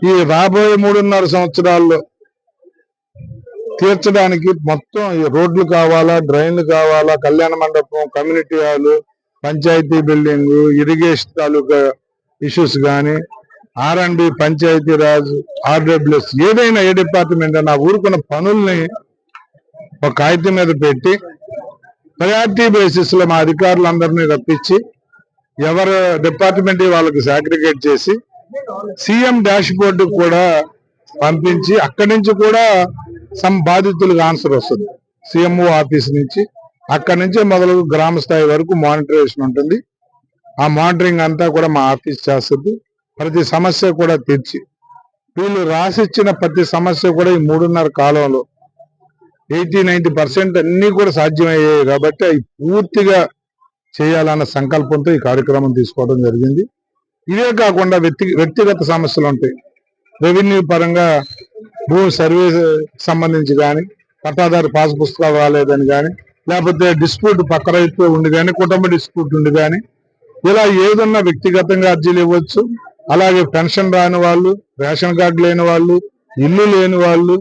ఈ రాబోయే 3.5 సంవత్సరాల్లో తీర్చడానికి మొత్తం రోడ్లు కావాలా, డ్రైన్లు కావాలా, కళ్యాణ మండపం, community hall, panchayat building, irrigation taluka issues కానీ, R&B, పంచాయతీ రాజ్, RWS, ఏదైనా ఏ డిపార్ట్మెంట్ అయినా ఊరుకున్న పనుల్ని ఒక కాగితం మీద పెట్టి ప్రయారిటీ బేసిస్ లో మా అధికారులందరినీ రప్పించి ఎవరు డిపార్ట్మెంట్ వాళ్ళకి సాగ్రిగేట్ చేసి సీఎం డాష్ బోర్డు కూడా పంపించి అక్కడి నుంచి కూడా బాధితులకు ఆన్సర్ వస్తుంది. CMO ఆఫీస్ నుంచి అక్కడి నుంచి మొదలు గ్రామ స్థాయి వరకు మానిటరేషన్ ఉంటుంది. ఆ మానిటరింగ్ అంతా కూడా మా ఆఫీస్ చేస్తుంది. ప్రతి సమస్య కూడా తీర్చి వీళ్ళు రాసిచ్చిన ప్రతి సమస్య కూడా ఈ 3.5 కాలంలో 80-90% అన్ని కూడా సాధ్యమయ్యాయి. కాబట్టి అవి పూర్తిగా చేయాలన్న సంకల్పంతో ఈ కార్యక్రమం తీసుకోవడం జరిగింది. ఇదే కాకుండా వ్యక్తిగత సమస్యలు ఉంటాయి. రెవెన్యూ పరంగా భూ సర్వే సంబంధించి కానీ, పట్టాదారు పాస్ పుస్తకాలు రాలేదని కానీ, లేకపోతే డిస్ప్యూట్ పక్క రైతు ఉండి కానీ కుటుంబ డిస్ప్యూట్ ఉండి కానీ ఇలా ఏదన్నా వ్యక్తిగతంగా అర్జీలు ఇవ్వచ్చు. అలాగే పెన్షన్ రాని వాళ్ళు, రేషన్ కార్డు లేని వాళ్ళు, ఇల్లు లేని వాళ్ళు,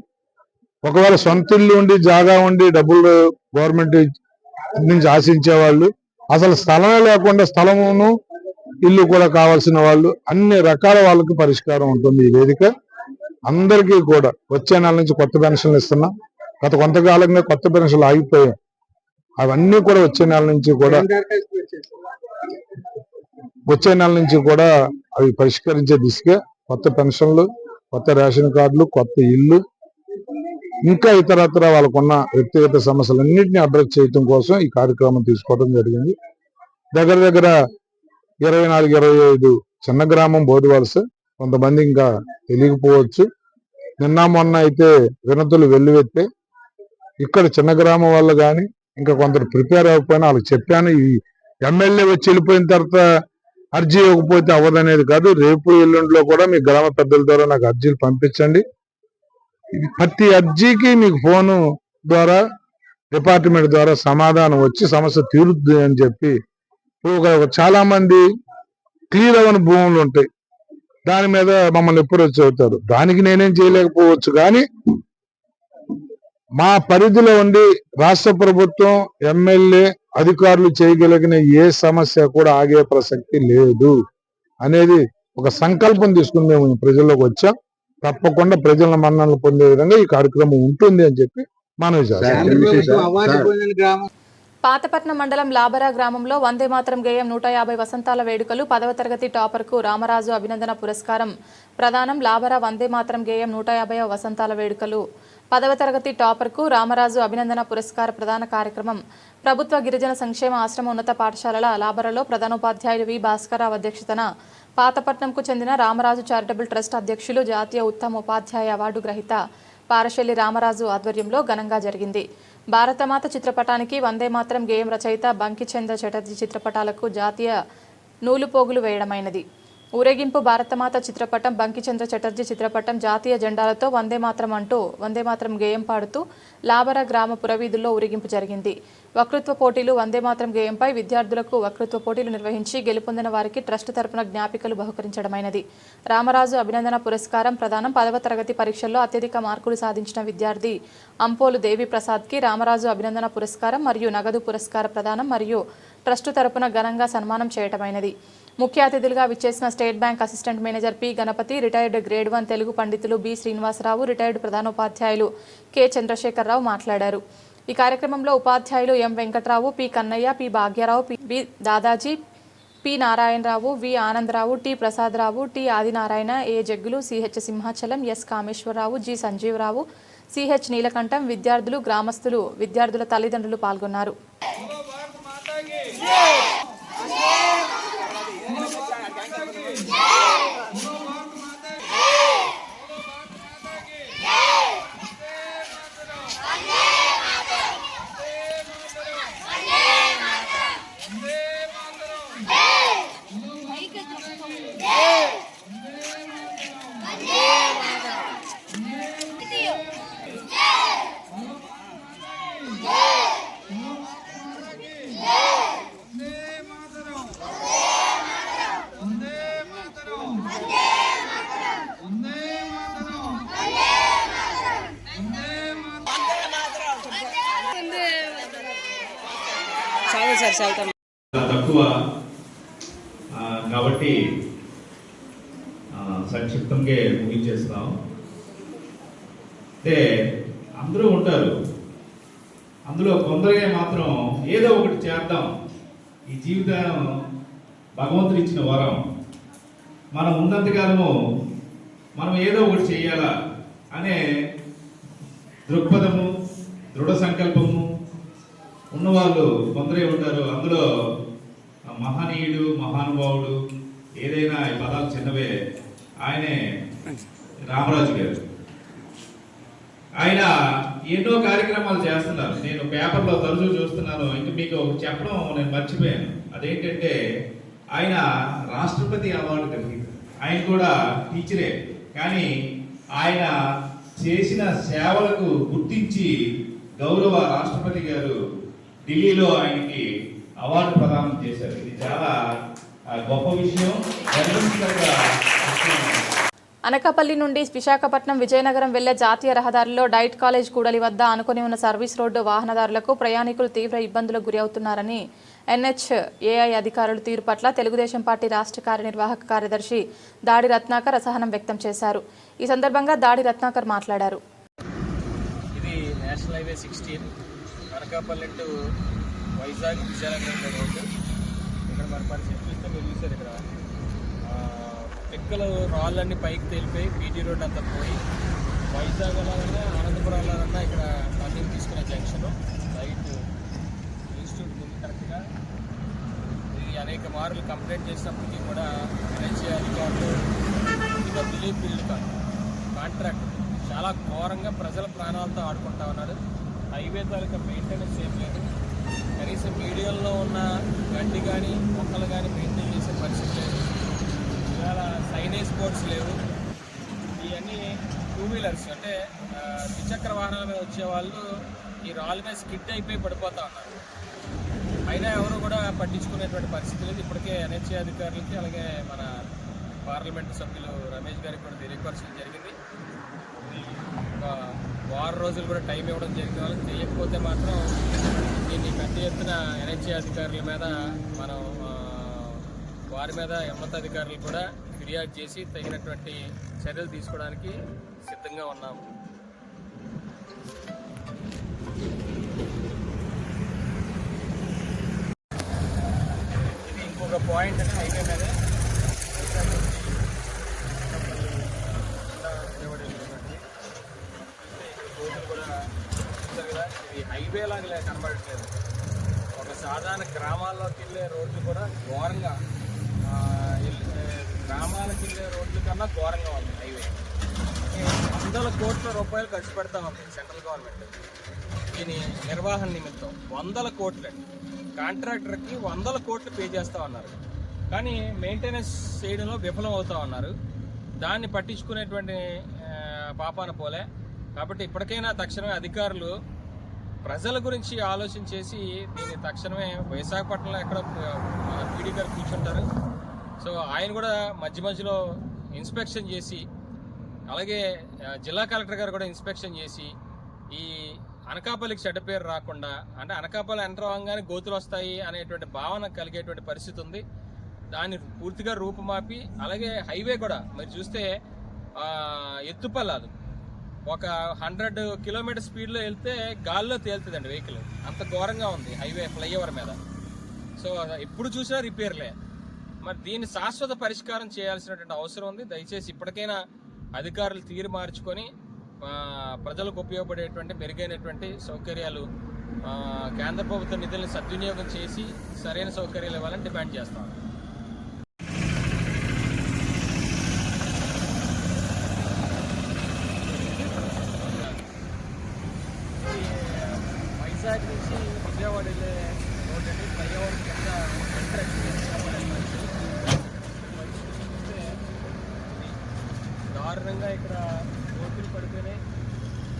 ఒకవేళ సొంత ఇల్లు ఉండి జాగా ఉండి డబ్బులు గవర్నమెంట్ నుంచి ఆశించే వాళ్ళు, అసలు స్థలమే లేకుండా స్థలమును ఇల్లు కూడా కావాల్సిన వాళ్ళు, అన్ని రకాల వాళ్ళకి పరిష్కారం ఉంటుంది ఈ వేదిక. అందరికీ కూడా వచ్చే నెల నుంచి కొత్త పెన్షన్లు ఇస్తున్నాం. గత కొంతకాలంగా కొత్త పెన్షన్లు ఆగిపోయాయి. అవన్నీ కూడా వచ్చే నెల నుంచి కూడా అవి పరిష్కరించే దిశగా కొత్త పెన్షన్లు, కొత్త రేషన్ కార్డులు, కొత్త ఇల్లు, ఇంకా ఇతరత్ర వాళ్ళకున్న వ్యక్తిగత సమస్యలన్నింటినీ అడ్రస్ చేయడం కోసం ఈ కార్యక్రమం తీసుకోవడం జరిగింది. దగ్గర 24-25 చిన్న గ్రామం బోధివలస. కొంతమంది ఇంకా తెలియకపోవచ్చు. నిన్న మొన్న అయితే వినతులు వెల్లువెత్తే ఇక్కడ చిన్న గ్రామం వల్ల కానీ ఇంకా కొందరు ప్రిపేర్ అవ్వకపోయినా వాళ్ళకి చెప్పాను. ఈ ఎమ్మెల్యే వచ్చి వెళ్ళిపోయిన తర్వాత అర్జీ ఇవ్వకపోతే అవ్వదనేది కాదు. రేపు ఎల్లుండిలో కూడా మీ గ్రామ పెద్దల ద్వారా నాకు అర్జీలు పంపించండి. ప్రతి అర్జీకి మీకు ఫోను ద్వారా డిపార్ట్మెంట్ ద్వారా సమాధానం వచ్చి సమస్య తీరుద్ది అని చెప్పి. చాలా మంది క్లియర్ అవ్వని భూములు ఉంటాయి, దాని మీద మమ్మల్ని ఎప్పుడు వచ్చి అవుతారు. దానికి నేనేం చేయలేకపోవచ్చు, కానీ మా పరిధిలో ఉండి రాష్ట్ర ప్రభుత్వం, ఎమ్మెల్యే, అధికారులు చేయగలిగిన ఏ సమస్య కూడా ఆగే ప్రసక్తి లేదు అనేది ఒక సంకల్పం తీసుకుని మేము ప్రజల్లోకి వచ్చాం. తప్పకుండా ప్రజల మన్ననలు పొందే విధంగా ఈ కార్యక్రమం ఉంటుంది అని చెప్పి మనవి చేస్తాం. పాతపట్నం మండలం లాబరా గ్రామంలో వందే మాతరం గేయం 150 వసంతాల వేడుకలు 10వ తరగతి టాపర్కు రామరాజు అభినందన పురస్కారం ప్రదానం. లాబరా వందే మాతరం గేయం 150వ వసంతాల వేడుకలు 10వ తరగతి టాపర్కు రామరాజు అభినందన పురస్కార ప్రదాన కార్యక్రమం ప్రభుత్వ గిరిజన సంక్షేమ ఆశ్రమ ఉన్నత పాఠశాలల లాబరాలో ప్రధానోపాధ్యాయులు వి భాస్కరరావు అధ్యక్షతన పాతపట్నంకు చెందిన రామరాజు చారిటబుల్ ట్రస్ట్ అధ్యక్షులు, జాతీయ ఉత్తమ ఉపాధ్యాయ అవార్డు గ్రహీత పారశెల్లి రామరాజు ఆధ్వర్యంలో ఘనంగా జరిగింది. భారతమాత చిత్రపటానికి వందే మాతరం గేయం రచయిత బంకిచంద్ర చటర్జీ చిత్రపటాలకు జాతీయ నూలుపోగులు వేయడమైనది. ఊరేగింపు భారతమాత చిత్రపటం, బంకిచంద్ర చటర్జీ చిత్రపటం, జాతీయ జెండాలతో వందే మాతరం అంటూ వందే మాతరం గేయం పాడుతూ లాబరా గ్రామ పురవీధుల్లో ఊరేగింపు జరిగింది. వక్తృత్వ పోటీలు, వందే మాతరం గేయంపై విద్యార్థులకు వక్తృత్వ పోటీలు నిర్వహించి గెలుపొందిన వారికి ట్రస్ట్ తరపున జ్ఞాపికలు బహుకరించడమైనది. రామరాజు అభినందన పురస్కారం ప్రదానం. 10వ తరగతి పరీక్షల్లో అత్యధిక మార్కులు సాధించిన విద్యార్థి అంపోలు దేవి ప్రసాద్కి రామరాజు అభినందన పురస్కారం మరియు నగదు పురస్కార ప్రదానం మరియు ట్రస్టు తరపున ఘనంగా సన్మానం చేయటమైనది. ముఖ్య అతిథులుగా విచ్చేసిన State Bank assistant manager P Ganapathi, retired grade 1 Telugu పండితులు బి శ్రీనివాసరావు, రిటైర్డ్ ప్రధానోపాధ్యాయులు కె చంద్రశేఖరరావు మాట్లాడారు. ఈ కార్యక్రమంలో ఉపాధ్యాయులు M Venkatrao, P Kannayya, P Bhagyarao, B Dadaji, P Narayana Rao, V Ananda Rao, T Prasada Rao, T Adinarayana, A Jaggulu, CH Simhachalam, S Kameswara Rao, G Sanjeeva Rao, CH Neelakantam, విద్యార్థులు, గ్రామస్తులు, విద్యార్థుల తల్లిదండ్రులు పాల్గొన్నారు. తక్కువ కాబట్టి సంక్షిప్తంగా ముగించేస్తాం. అంటే అందరూ ఉంటారు, అందులో కొందరిగా మాత్రం ఏదో ఒకటి చేద్దాం, ఈ జీవితం భగవంతుడు ఇచ్చిన వరం, మనం ఉన్నంతకాలము మనం ఏదో ఒకటి చేయాలా అనే దృక్పథము, దృఢ సంకల్పము ఉన్నవాళ్ళు కొందరే ఉంటారు. అందులో మహనీయుడు, మహానుభావుడు, ఏదైనా ఈ పదాలు చిన్నవే, ఆయనే రామరాజు గారు. ఆయన ఎన్నో కార్యక్రమాలు చేస్తున్నారు. నేను పేపర్లో తరచూ చూస్తున్నాను. ఇంకా మీకు చెప్పడం నేను మర్చిపోయాను. అదేంటంటే ఆయన రాష్ట్రపతి అవార్డు గ్రహీత. ఆయన కూడా టీచరే, కానీ ఆయన చేసిన సేవలకు గుర్తించి గౌరవ రాష్ట్రపతి గారు ఢిల్లీలో ఆయనకి అవార్డు ప్రదానం చేశారు. ఇది చాలా గొప్ప విషయం. అనకాపల్లి నుండి విశాఖపట్నం విజయనగరం వెళ్లే జాతీయ రహదారిలో డైట్ కాలేజ్ కూడలి వద్ద ఆనుకుని ఉన్న సర్వీస్ రోడ్డు వాహనదారులకు ప్రయాణికులు తీవ్ర ఇబ్బందులకు గురి అవుతున్నారని NHAI అధికారుల తీరు పట్ల తెలుగుదేశం పార్టీ రాష్ట్ర కార్యనిర్వాహక కార్యదర్శి దాడి రత్నాకర్ అసహనం వ్యక్తం చేశారు. ఈ సందర్భంగా దాడి రత్నాకర్ మాట్లాడారు. ఇది national highway 16 Anakapalli to Vizag Visakhapatnam road. ఇక్కడ మన పరిస్థితి చూస్తే మీరు చూసారు, ఇక్కడ పిక్కలు రాళ్ళన్నీ పైకి తేలిపోయి బీటీ రోడ్ అంతా పోయి వైజాగ్ వెళ్ళాలన్నా అనంతపురం వెళ్ళాలన్నా ఇక్కడ టర్నింగ్ తీసుకునే జంక్షన్ రైట్ ఇన్స్టిట్యూట్ ఉంది కరెక్ట్గా. ఇది అనేక మార్లు కంప్లైంట్ చేసినప్పటికీ కూడా NHAI అధికారులు ఇక బిలీవ్ బిల్డ్ కాంట్రాక్ట్ చాలా ఘోరంగా ప్రజల ప్రాణాలతో ఆడుకుంటా ఉన్నాడు. హైవే తాలూకా మెయింటెనెన్స్ ఏం లేదు. కనీసం మీడియంలో ఉన్న గడ్డి కానీ మొక్కలు కానీ మెయింటైన్ చేసే పరిస్థితి లేదు. ఇవాళ సైనేజ్ బోర్డ్స్ లేవు. ఇవన్నీ 2 వీలర్స్ అంటే ద్విచక్ర వాహనాల మీద వచ్చే వాళ్ళు ఈ రాళ్ళ మీద స్కిడ్ అయిపోయి పడిపోతూ ఉన్నారు. అయినా ఎవరు కూడా పట్టించుకునేటువంటి పరిస్థితి లేదు. ఇప్పటికే NHAI అధికారులకి అలాగే మన పార్లమెంటు సభ్యులు రమేష్ గారికి కూడా తెలియపరచడం జరిగింది. ఒక వారం రోజులు కూడా టైం ఇవ్వడం జరిగింది. వాళ్ళకి చేయకపోతే మాత్రం దీన్ని పెద్ద ఎత్తున NHAI అధికారుల మీద మనం వారి మీద ఉన్నతాధికారులు కూడా ఫిర్యాదు చేసి తగినటువంటి చర్యలు తీసుకోవడానికి సిద్ధంగా ఉన్నాము. ఇది ఇంకొక పాయింట్ అంటే హైవే మీద రోజులు కూడా కదా, ఇది హైవే లాగా కనబడట్లేదు. ఒక సాధారణ గ్రామాల్లోకి వెళ్ళే రోడ్లు కూడా ఘోరంగా, గ్రామాలకు వెళ్ళే రోడ్ల కన్నా ఘోరంగా ఉంది హైవే. వందల కోట్ల రూపాయలు ఖర్చు పెడతా ఉంది సెంట్రల్ గవర్నమెంట్ దీని నిర్వహణ నిమిత్తం. 100 కోట్లు కాంట్రాక్టర్కి 100 కోట్లు పే చేస్తూ ఉన్నారు. కానీ మెయింటెనెన్స్ చేయడంలో విఫలం అవుతూ ఉన్నారు. దాన్ని పట్టించుకునేటువంటి పాపాన పోలే. కాబట్టి ఇప్పటికైనా తక్షణమే అధికారులు ప్రజల గురించి ఆలోచన చేసి దీన్ని తక్షణమే విశాఖపట్నంలో ఎక్కడ పీడీ గారు కూర్చుంటారు. సో ఆయన కూడా మధ్య మధ్యలో ఇన్స్పెక్షన్ చేసి, అలాగే జిల్లా కలెక్టర్ గారు కూడా ఇన్స్పెక్షన్ చేసి ఈ అనకాపల్లికి చెడ్డ పేరు రాకుండా, అంటే అనకాపల్లి ఎంటర్ అవ్వగానే గోతులు వస్తాయి అనేటువంటి భావన కలిగేటువంటి పరిస్థితి ఉంది. దాన్ని పూర్తిగా రూపుమాపి, అలాగే హైవే కూడా మీరు చూస్తే ఎత్తుపల్లాదు ఒక 100 కిలోమీటర్ స్పీడ్లో వెళ్తే గాల్లో తేలుతుందండి వెహికల్. అంత ఘోరంగా ఉంది హైవే ఫ్లైఓవర్ మీద. సో ఎప్పుడు చూసినా రిపేర్లే. మరి దీన్ని శాశ్వత పరిష్కారం చేయాల్సినటువంటి అవసరం ఉంది. దయచేసి ఇప్పటికైనా అధికారులు తీరు మార్చుకొని ప్రజలకు ఉపయోగపడేటువంటి మెరుగైనటువంటి సౌకర్యాలు, కేంద్ర ప్రభుత్వ నిధులను సద్వినియోగం చేసి సరైన సౌకర్యాలు ఇవ్వాలని డిమాండ్ చేస్తాం. వైజాగ్ నుంచి విజయవాడ వెళ్ళే రోడ్ అండి. ఫ్లైఓవర్ కింద దారుణంగా ఇక్కడ రోడ్లు పడిపోయినాయి.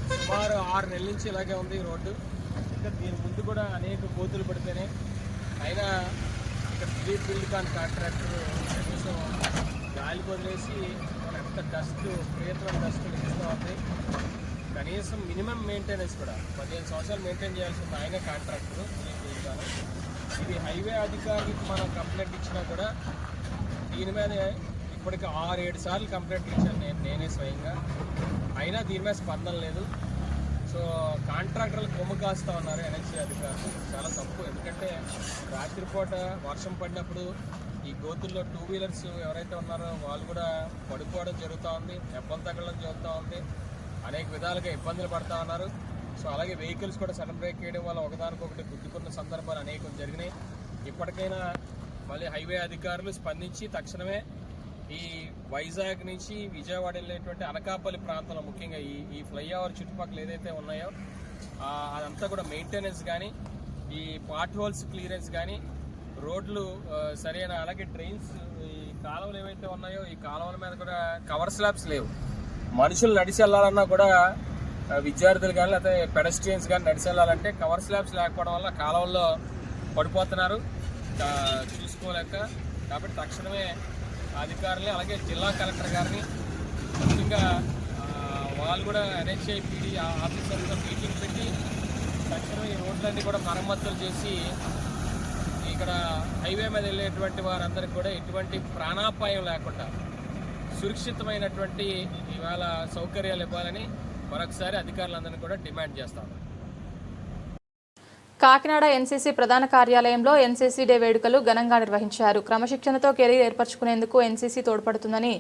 సుమారు 6 నెలల నుంచి ఇలాగే ఉంది ఈ రోడ్డు. ఇంకా దీని ముందు కూడా అనేక కోతులు పడిపోయినాయి. అయినా ఇక్కడ బిలీవ్ బిల్డ్ కాని కాంట్రాక్టర్ కనీసం గాలి వదిలేసి ఎంత డస్ట్, ప్రియతమైన డస్ట్ ఇస్తూ ఉంది. కనీసం మినిమం మెయింటెనెన్స్ కూడా 15 సంవత్సరాలు మెయింటైన్ చేయాల్సి ఉంది ఆయన కాంట్రాక్టర్ బిలీవ్ బిల్డ్ కాను. ఇది హైవే అధికారులకు మనం కంప్లైంట్ ఇచ్చినా కూడా దీని మీద ఇప్పటికి 6-7 సార్లు కంప్లైంట్ ఇచ్చాను నేనే స్వయంగా. అయినా దీని మీద స్పందన లేదు. సో కాంట్రాక్టర్లు కొమ్ము కాస్తూ ఉన్నారు NHAI అధికారులు. చాలా తప్పు. ఎందుకంటే రాత్రిపూట వర్షం పడినప్పుడు ఈ గోతుల్లో 2 వీలర్స్ ఎవరైతే ఉన్నారో వాళ్ళు కూడా పడిపోవడం జరుగుతూ ఉంది, దెబ్బలు తగలడం జరుగుతూ ఉంది, అనేక విధాలుగా ఇబ్బందులు పడుతూ ఉన్నారు. సో అలాగే వెహికల్స్ కూడా సడన్ బ్రేక్ చేయడం వల్ల ఒకదానికొకటి గుద్దుకున్న సందర్భాలు అనేకం జరిగినాయి. ఇప్పటికైనా మళ్ళీ హైవే అధికారులు స్పందించి తక్షణమే ఈ వైజాగ్ నుంచి విజయవాడ వెళ్ళేటువంటి అనకాపల్లి ప్రాంతంలో ముఖ్యంగా ఈ ఫ్లైఓవర్ చుట్టుపక్కల ఏదైతే ఉన్నాయో అదంతా కూడా మెయింటెనెన్స్ కానీ, ఈ పార్ట్ హోల్స్ క్లియరెన్స్ కానీ, రోడ్లు సరైన, అలాగే డ్రైన్స్, ఈ కాలువలు ఏవైతే ఉన్నాయో ఈ కాలువల మీద కూడా కవర్ స్లాబ్స్ లేవు. మనుషులు నడిచి వెళ్ళాలన్నా కూడా విద్యార్థులు కానీ లేకపోతే పెడస్ట్రియన్స్ కానీ నడిచి వెళ్ళాలంటే కవర్ స్లాబ్స్ లేకపోవడం వల్ల కాలువల్లో పడిపోతున్నారు చూసుకోలేక. కాబట్టి తక్షణమే అధికారులు అలాగే జిల్లా కలెక్టర్ గారిని ముఖ్యంగా వాళ్ళు కూడా NHI PD ఆఫీసర్తో మీటింగ్ పెట్టి తక్షణం ఈ రోడ్లన్నీ కూడా మరమ్మతులు చేసి ఇక్కడ హైవే మీద వెళ్ళేటువంటి వారందరికీ కూడా ఎటువంటి ప్రాణాపాయం లేకుండా సురక్షితమైనటువంటి ఇవాళ సౌకర్యాలు ఇవ్వాలని మరొకసారి అధికారులందరినీ కూడా డిమాండ్ చేస్తాను. కాకినాడ NCC ప్రధాన కార్యాలయంలో NCC డే వేడుకలు ఘనంగా నిర్వహించారు. క్రమశిక్షణతో కెరీర్ ఏర్పరచుకునేందుకు NCC తోడ్పడుతుందని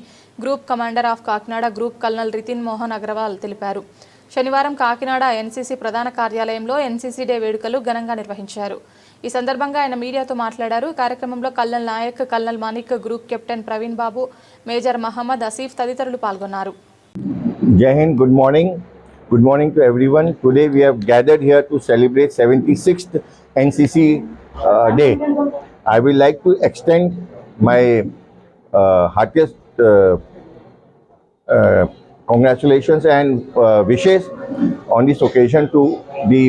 group commander of Kakinada group colonel Ritin Mohan Agarwal తెలిపారు. శనివారం కాకినాడ NCC ప్రధాన కార్యాలయంలో NCC డే వేడుకలు ఘనంగా నిర్వహించారు. ఈ సందర్భంగా ఆయన మీడియాతో మాట్లాడారు. కార్యక్రమంలో colonel Naik, colonel Manik, group captain Praveen Babu, major Mohammed Asif తదితరులు పాల్గొన్నారు. Jai Hind, good morning. Good morning to everyone. Today we have gathered here to celebrate 76th NCC Day. I would like to extend my heartiest congratulations and wishes on this occasion to the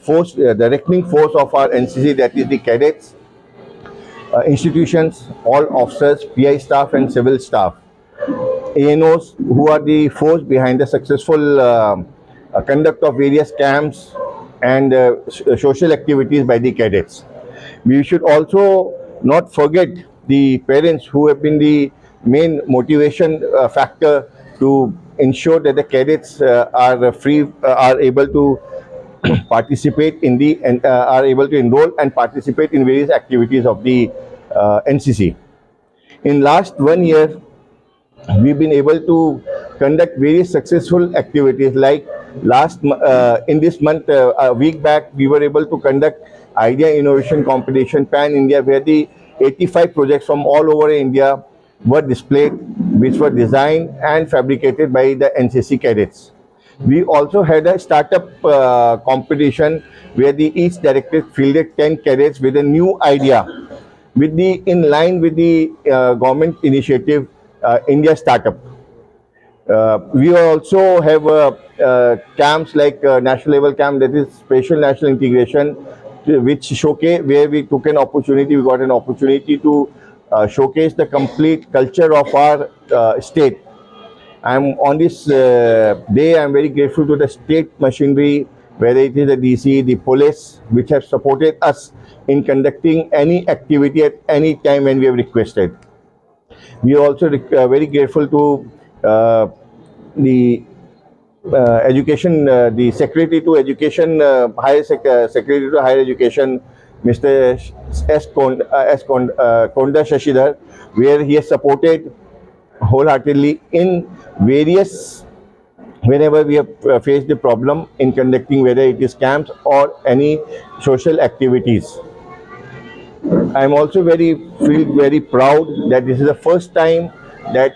force, directing force of our NCC, that is the cadets, institutions, all officers, PI staff and civil staff. ANOs, who are the force behind the successful conduct of various camps and social activities by the cadets. We should also not forget the parents who have been the main motivation factor to ensure that the cadets are able to participate in the are able to enroll and participate in various activities of the NCC. In last 1 year, we've been able to conduct various successful activities. Like in this month, a week back, we were able to conduct Idea Innovation Competition Pan India, where the 85 projects from all over India were displayed, which were designed and fabricated by the NCC cadets. We also had a startup competition where each directorate fielded 10 cadets with a new idea, in line with the government initiative India Startup. We also have camps like national level camp, that is Spatial National Integration, which showcase where we took an opportunity. We got an opportunity to showcase the complete culture of our state. On this day, I'm very grateful to the state machinery, whether it is the DC, the police, which have supported us in conducting any activity at any time when we have requested. We are also very grateful to the education, the Secretary to Education, Secretary to Higher Education, Mr. Konda Shashidhar, where he has supported wholeheartedly in various, whenever we have faced the problem in conducting, whether it is camps or any social activities. I am also feel very proud that this is the first time that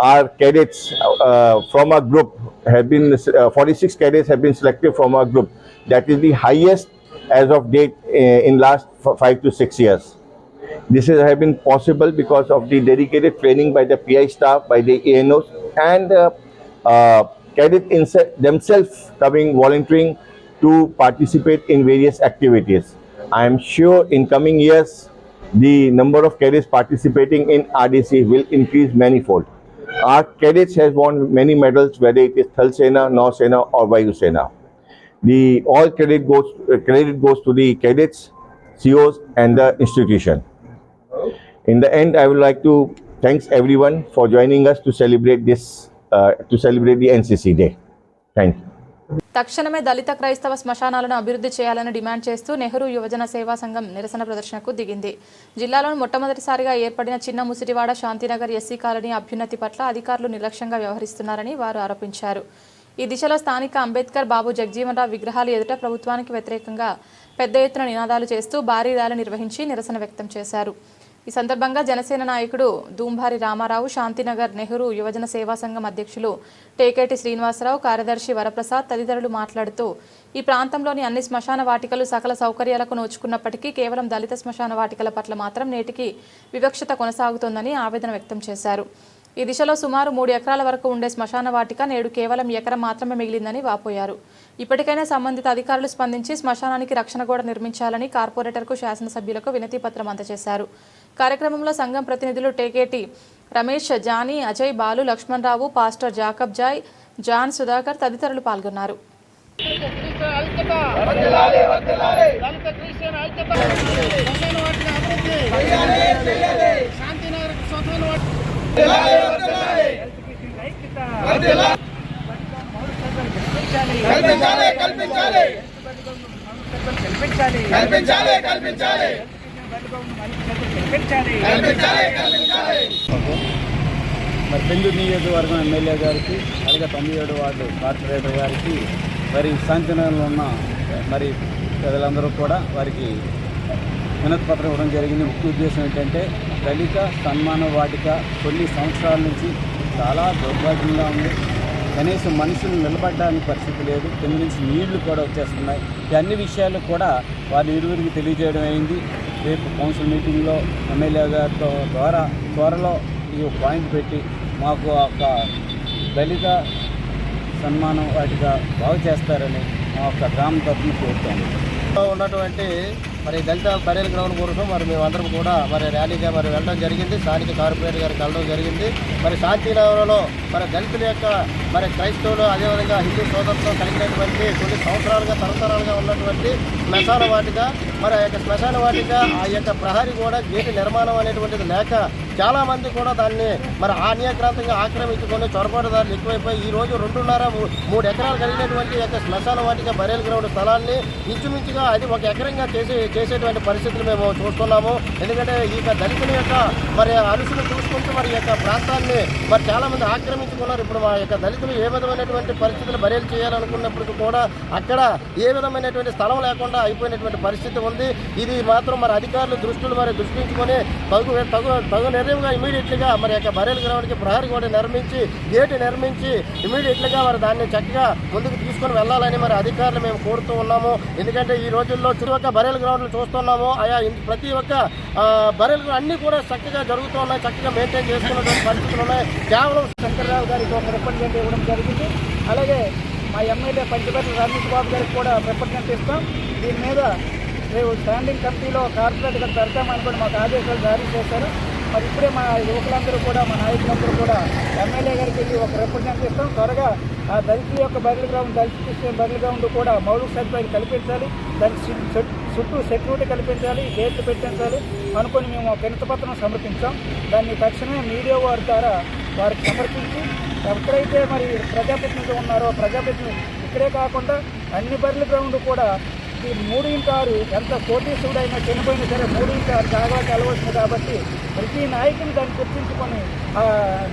our cadets from our group have been 46 cadets have been selected from our group. That is the highest as of date in last 5 to 6 years. This has been possible because of the dedicated training by the PI staff, by the ANOs, and cadets themselves coming volunteering to participate in various activities. I am sure in coming years, the number of cadets participating in RDC will increase manifold. Our cadets has won many medals, whether it is Thal Sena, Nau Sena or Vayu Sena. All credit goes to the cadets, COs and the institution. In the end, I would like to thank everyone for joining us to celebrate the NCC Day. Thank you. తక్షణమే దళిత క్రైస్తవ శ్మశానాలను అభివృద్ధి చేయాలని demand చేస్తూ నెహ్రూ యువజన సేవా సంఘం నిరసన ప్రదర్శనకు దిగింది. జిల్లాలోని మొట్టమొదటిసారిగా ఏర్పడిన చిన్న ముసిరివాడ శాంతినగర్ ఎస్సీ కాలనీ అభ్యున్నతి పట్ల అధికారులు నిర్లక్ష్యంగా వ్యవహరిస్తున్నారని వారు ఆరోపించారు. ఈ దిశలో స్థానిక అంబేద్కర్, బాబు జగజీవన్ రావు విగ్రహాలు ఎదుట ప్రభుత్వానికి వ్యతిరేకంగా పెద్ద ఎత్తున నినాదాలు చేస్తూ భారీ ర్యాలీ నిర్వహించి నిరసన వ్యక్తం చేశారు. ఈ సందర్భంగా జనసేన నాయకుడు దూంభారి రామారావు, శాంతినగర్ నెహ్రూ యువజన సేవా సంఘం అధ్యక్షులు టేకేటి శ్రీనివాసరావు, కార్యదర్శి వరప్రసాద్ తదితరులు మాట్లాడుతూ ఈ ప్రాంతంలోని అన్ని శ్మశాన వాటికలు సకల సౌకర్యాలకు నోచుకున్నప్పటికీ కేవలం దళిత శ్మశాన వాటికల పట్ల మాత్రం నేటికి వివక్షత కొనసాగుతోందని ఆవేదన వ్యక్తం చేశారు. ఈ దిశలో సుమారు 3 ఎకరాల వరకు ఉండే శ్మశాన వాటిక నేడు కేవలం ఎకరం మాత్రమే మిగిలిందని వాపోయారు. ఇప్పటికైనా సంబంధిత అధికారులు స్పందించి శ్మశానానికి రక్షణ గోడ నిర్మించాలని కార్పొరేటర్కు శాసనసభ్యులకు వినతి పత్రం అందజేశారు. కార్యక్రమంలో సంఘం ప్రతినిధులు Teketi Ramesh, Johnny, Ajay, Balu, Lakshmanarao, pastor Jacob Joy, John, Sudhakar తదితరులు పాల్గొన్నారు. మరి బెంగళూరు నియోజకవర్గం ఎమ్మెల్యే గారికి అలాగే 97 వార్డు కార్పొరేటర్ గారికి మరి శాంతినగర్లో ఉన్న మరి ప్రజలందరూ కూడా వారికి వినతి పత్రం ఇవ్వడం జరిగింది. ముఖ్య ఉద్దేశం ఏంటంటే దళిత సన్మాన వాటిక కొన్ని సంవత్సరాల నుంచి చాలా దౌర్భాగ్యంగా ఉంది. కనీసం మనుషులు నిలబడడానికి పరిస్థితి లేదు. కింద నుంచి నీళ్లు కూడా వచ్చేస్తున్నాయి. ఈ అన్ని విషయాలు కూడా వారి ఇరువురికి తెలియజేయడం అయింది. రేపు కౌన్సిల్ మీటింగ్లో ఎమ్మెల్యే గారితో ద్వారా త్వరలో ఈ పాయింట్ పెట్టి మాకు ఒక దళిత సన్మానం వాటిగా బాగు చేస్తారని మా యొక్క గ్రామం తరఫున కోరుతాను. ఉన్నటువంటి మరి దళిత బరేల్ గ్రౌండ్ కోసం మరి మేమందరం కూడా మరి ర్యాలీగా మరి వెళ్ళడం జరిగింది. స్థానిక కార్పొరేటర్ గారికి వెళ్ళడం జరిగింది. మరి శాంతినగర్లో మరి దళితుల యొక్క మరి క్రైస్తవులు అదేవిధంగా హిందూ సోదరులతో కలిగినటువంటి కొన్ని సంవత్సరాలుగా తరతరాలుగా ఉన్నటువంటి శ్మశాన వాటిక మరి ఆ యొక్క శ్మశాన వాటిక ఆ యొక్క ప్రహరీ కూడా గేటు నిర్మాణం అనేటువంటిది లేక చాలామంది కూడా దాన్ని మరి అన్యాక్రాంతంగా ఆక్రమించుకొని చొరబాటుదారులు ఎక్కువైపోయి ఈరోజు 2.5-3 ఎకరాలు కలిగినటువంటి యొక్క శ్మశాన వాటిక బరేల్ గ్రౌండ్ స్థలాన్ని ఇంచుమించుగా అది 1 ఎకరంగా చేసేటువంటి పరిస్థితులు మేము చూస్తున్నాము. ఎందుకంటే ఈ యొక్క దళితుల యొక్క మరి అలుసులు చూసుకుంటూ మరి యొక్క ప్రాంతాన్ని మరి చాలామంది ఆక్రమించుకున్నారు. ఇప్పుడు మా యొక్క దళితులు ఏ విధమైనటువంటి పరిస్థితులు బరేలు చేయాలనుకున్నప్పటికీ కూడా అక్కడ ఏ విధమైనటువంటి స్థలం లేకుండా అయిపోయినటువంటి పరిస్థితి ఉంది. ఇది మాత్రం మరి అధికారులు దృష్టించుకొని తగు నిర్ణయంగా ఇమీడియట్లీగా మరి యొక్క బరేల్ గ్రౌండ్కి ప్రహరీ కూడా నిర్మించి గేటు నిర్మించి ఇమీడియట్లీగా మరి దాన్ని చక్కగా ముందుకు తీసుకొని వెళ్ళాలని మరి అధికారులు మేము కోరుతూ ఉన్నాము. ఎందుకంటే ఈ రోజుల్లో చురుక బరేల్ గ్రౌండ్లు చూస్తున్నాము. ప్రతి ఒక్క బరేల్ గ్రౌండ్ అన్నీ కూడా చక్కగా జరుగుతూ ఉన్నాయి, చక్కగా మెయింటైన్ చేసుకున్నటువంటి పరిస్థితులు ఉన్నాయి. కేవలం శంకర్రావు గారికి ఒక రిప్రజెంట్ ఇవ్వడం జరిగింది. అలాగే మా ఎమ్మెల్యే పంచపర్తి రమేష్ బాబు గారికి కూడా రిప్రజెంట్ ఇస్తాం. దీని మీద రేపు స్టాండింగ్ కమిటీలో కార్పొరేట్ గారు పెడతామని కూడా మాకు ఆదేశాలు జారీ చేశారు. మరి ఇప్పుడే మా యువకులందరూ కూడా మా నాయకులందరూ కూడా ఎమ్మెల్యే గారికి వెళ్ళి ఒక రిప్రజెంట్ ఇస్తాం. త్వరగా ఆ దళితుల యొక్క బరిల్ గ్రౌండ్ దళిత క్రిస్టియన్ బరిల్ గ్రౌండ్ కూడా మౌలిక సదుపాయాలు కల్పించాలి, దానికి చుట్టూ సెక్యూరిటీ కల్పించాలి, గేట్లు పెట్టించాలి అనుకుని మేము ఒక వినతిపత్రం సమర్పించాం. దాన్ని తక్షణమే మీడియా వారి ద్వారా వారికి సమర్పించి ఎక్కడైతే మరి ప్రజాప్రతినిధులు ఉన్నారో ప్రజాప్రతినిధులు ఇక్కడే కాకుండా అన్ని బరిల్ గ్రౌండ్ కూడా ఈ 3x6 ఎంత కోటీశ్వరుడైనా చనిపోయినా సరే 3x6 జాగాకి వెళ్ళవలసింది. కాబట్టి ప్రతి నాయకుని దాన్ని గుర్తించుకొని ఆ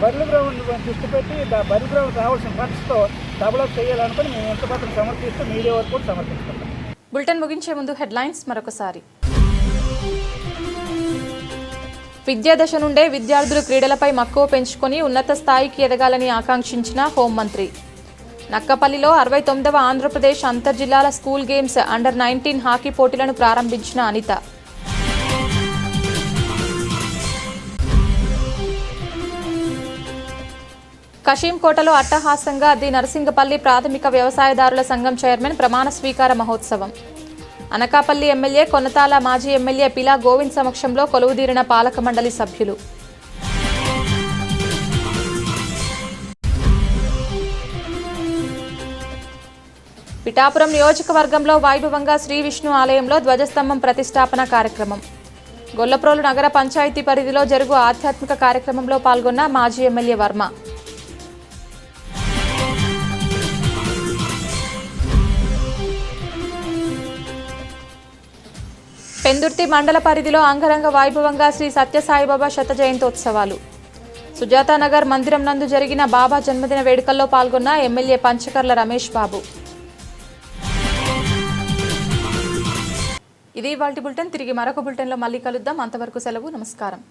బరిల్ గ్రౌండ్ దృష్టి పెట్టి బరిల్ గ్రౌండ్ రావాల్సిన ఫండ్స్తో డెవలప్ చేయాలనుకుని మేము ఎంత పత్రం సమర్పిస్తూ మీడియా వరకు కూడా సమర్పిస్తున్నాం. బులెటిన్ ముగించే ముందు హెడ్లైన్స్ మరొకసారి. విద్యాదశ నుండే విద్యార్థులు క్రీడలపై మక్కువ పెంచుకొని ఉన్నత స్థాయికి ఎదగాలని ఆకాంక్షించిన హోంమంత్రి. నక్కపల్లిలో 69వ ఆంధ్రప్రదేశ్ అంతర్జిల్లాల స్కూల్ గేమ్స్ అండర్-19 హాకీ పోటీలను ప్రారంభించిన అనిత. కషీంకోటలో అట్టహాసంగా ది నరసింగపల్లి ప్రాథమిక వ్యవసాయదారుల సంఘం చైర్మన్ ప్రమాణ స్వీకార మహోత్సవం. అనకాపల్లి ఎమ్మెల్యే కొనతాల మాజీ ఎమ్మెల్యే పిలా గోవింద్ సమక్షంలో కొలువుదీరిన పాలక మండలి సభ్యులు. పిఠాపురం నియోజకవర్గంలో వైభవంగా శ్రీ విష్ణు ఆలయంలో ధ్వజస్తంభం ప్రతిష్టాపన కార్యక్రమం. గొల్లప్రోలు నగర పంచాయతీ పరిధిలో జరుగు ఆధ్యాత్మిక కార్యక్రమంలో పాల్గొన్న మాజీ ఎమ్మెల్యే వర్మ. పెందుర్తి మండల పరిధిలో అంగరంగ వైభవంగా శ్రీ సత్యసాయిబాబా శత జయంతోత్సవాలు. సుజాతానగర్ మందిరం నందు జరిగిన బాబా జన్మదిన వేడుకల్లో పాల్గొన్న ఎమ్మెల్యే పంచకర్ల రమేష్ బాబు. ఇది ఇవాల్టి బులెటిన్. తిరిగి మరొక బులెటిన్లో మళ్ళీ కలుద్దాం. అంతవరకు సెలవు. నమస్కారం.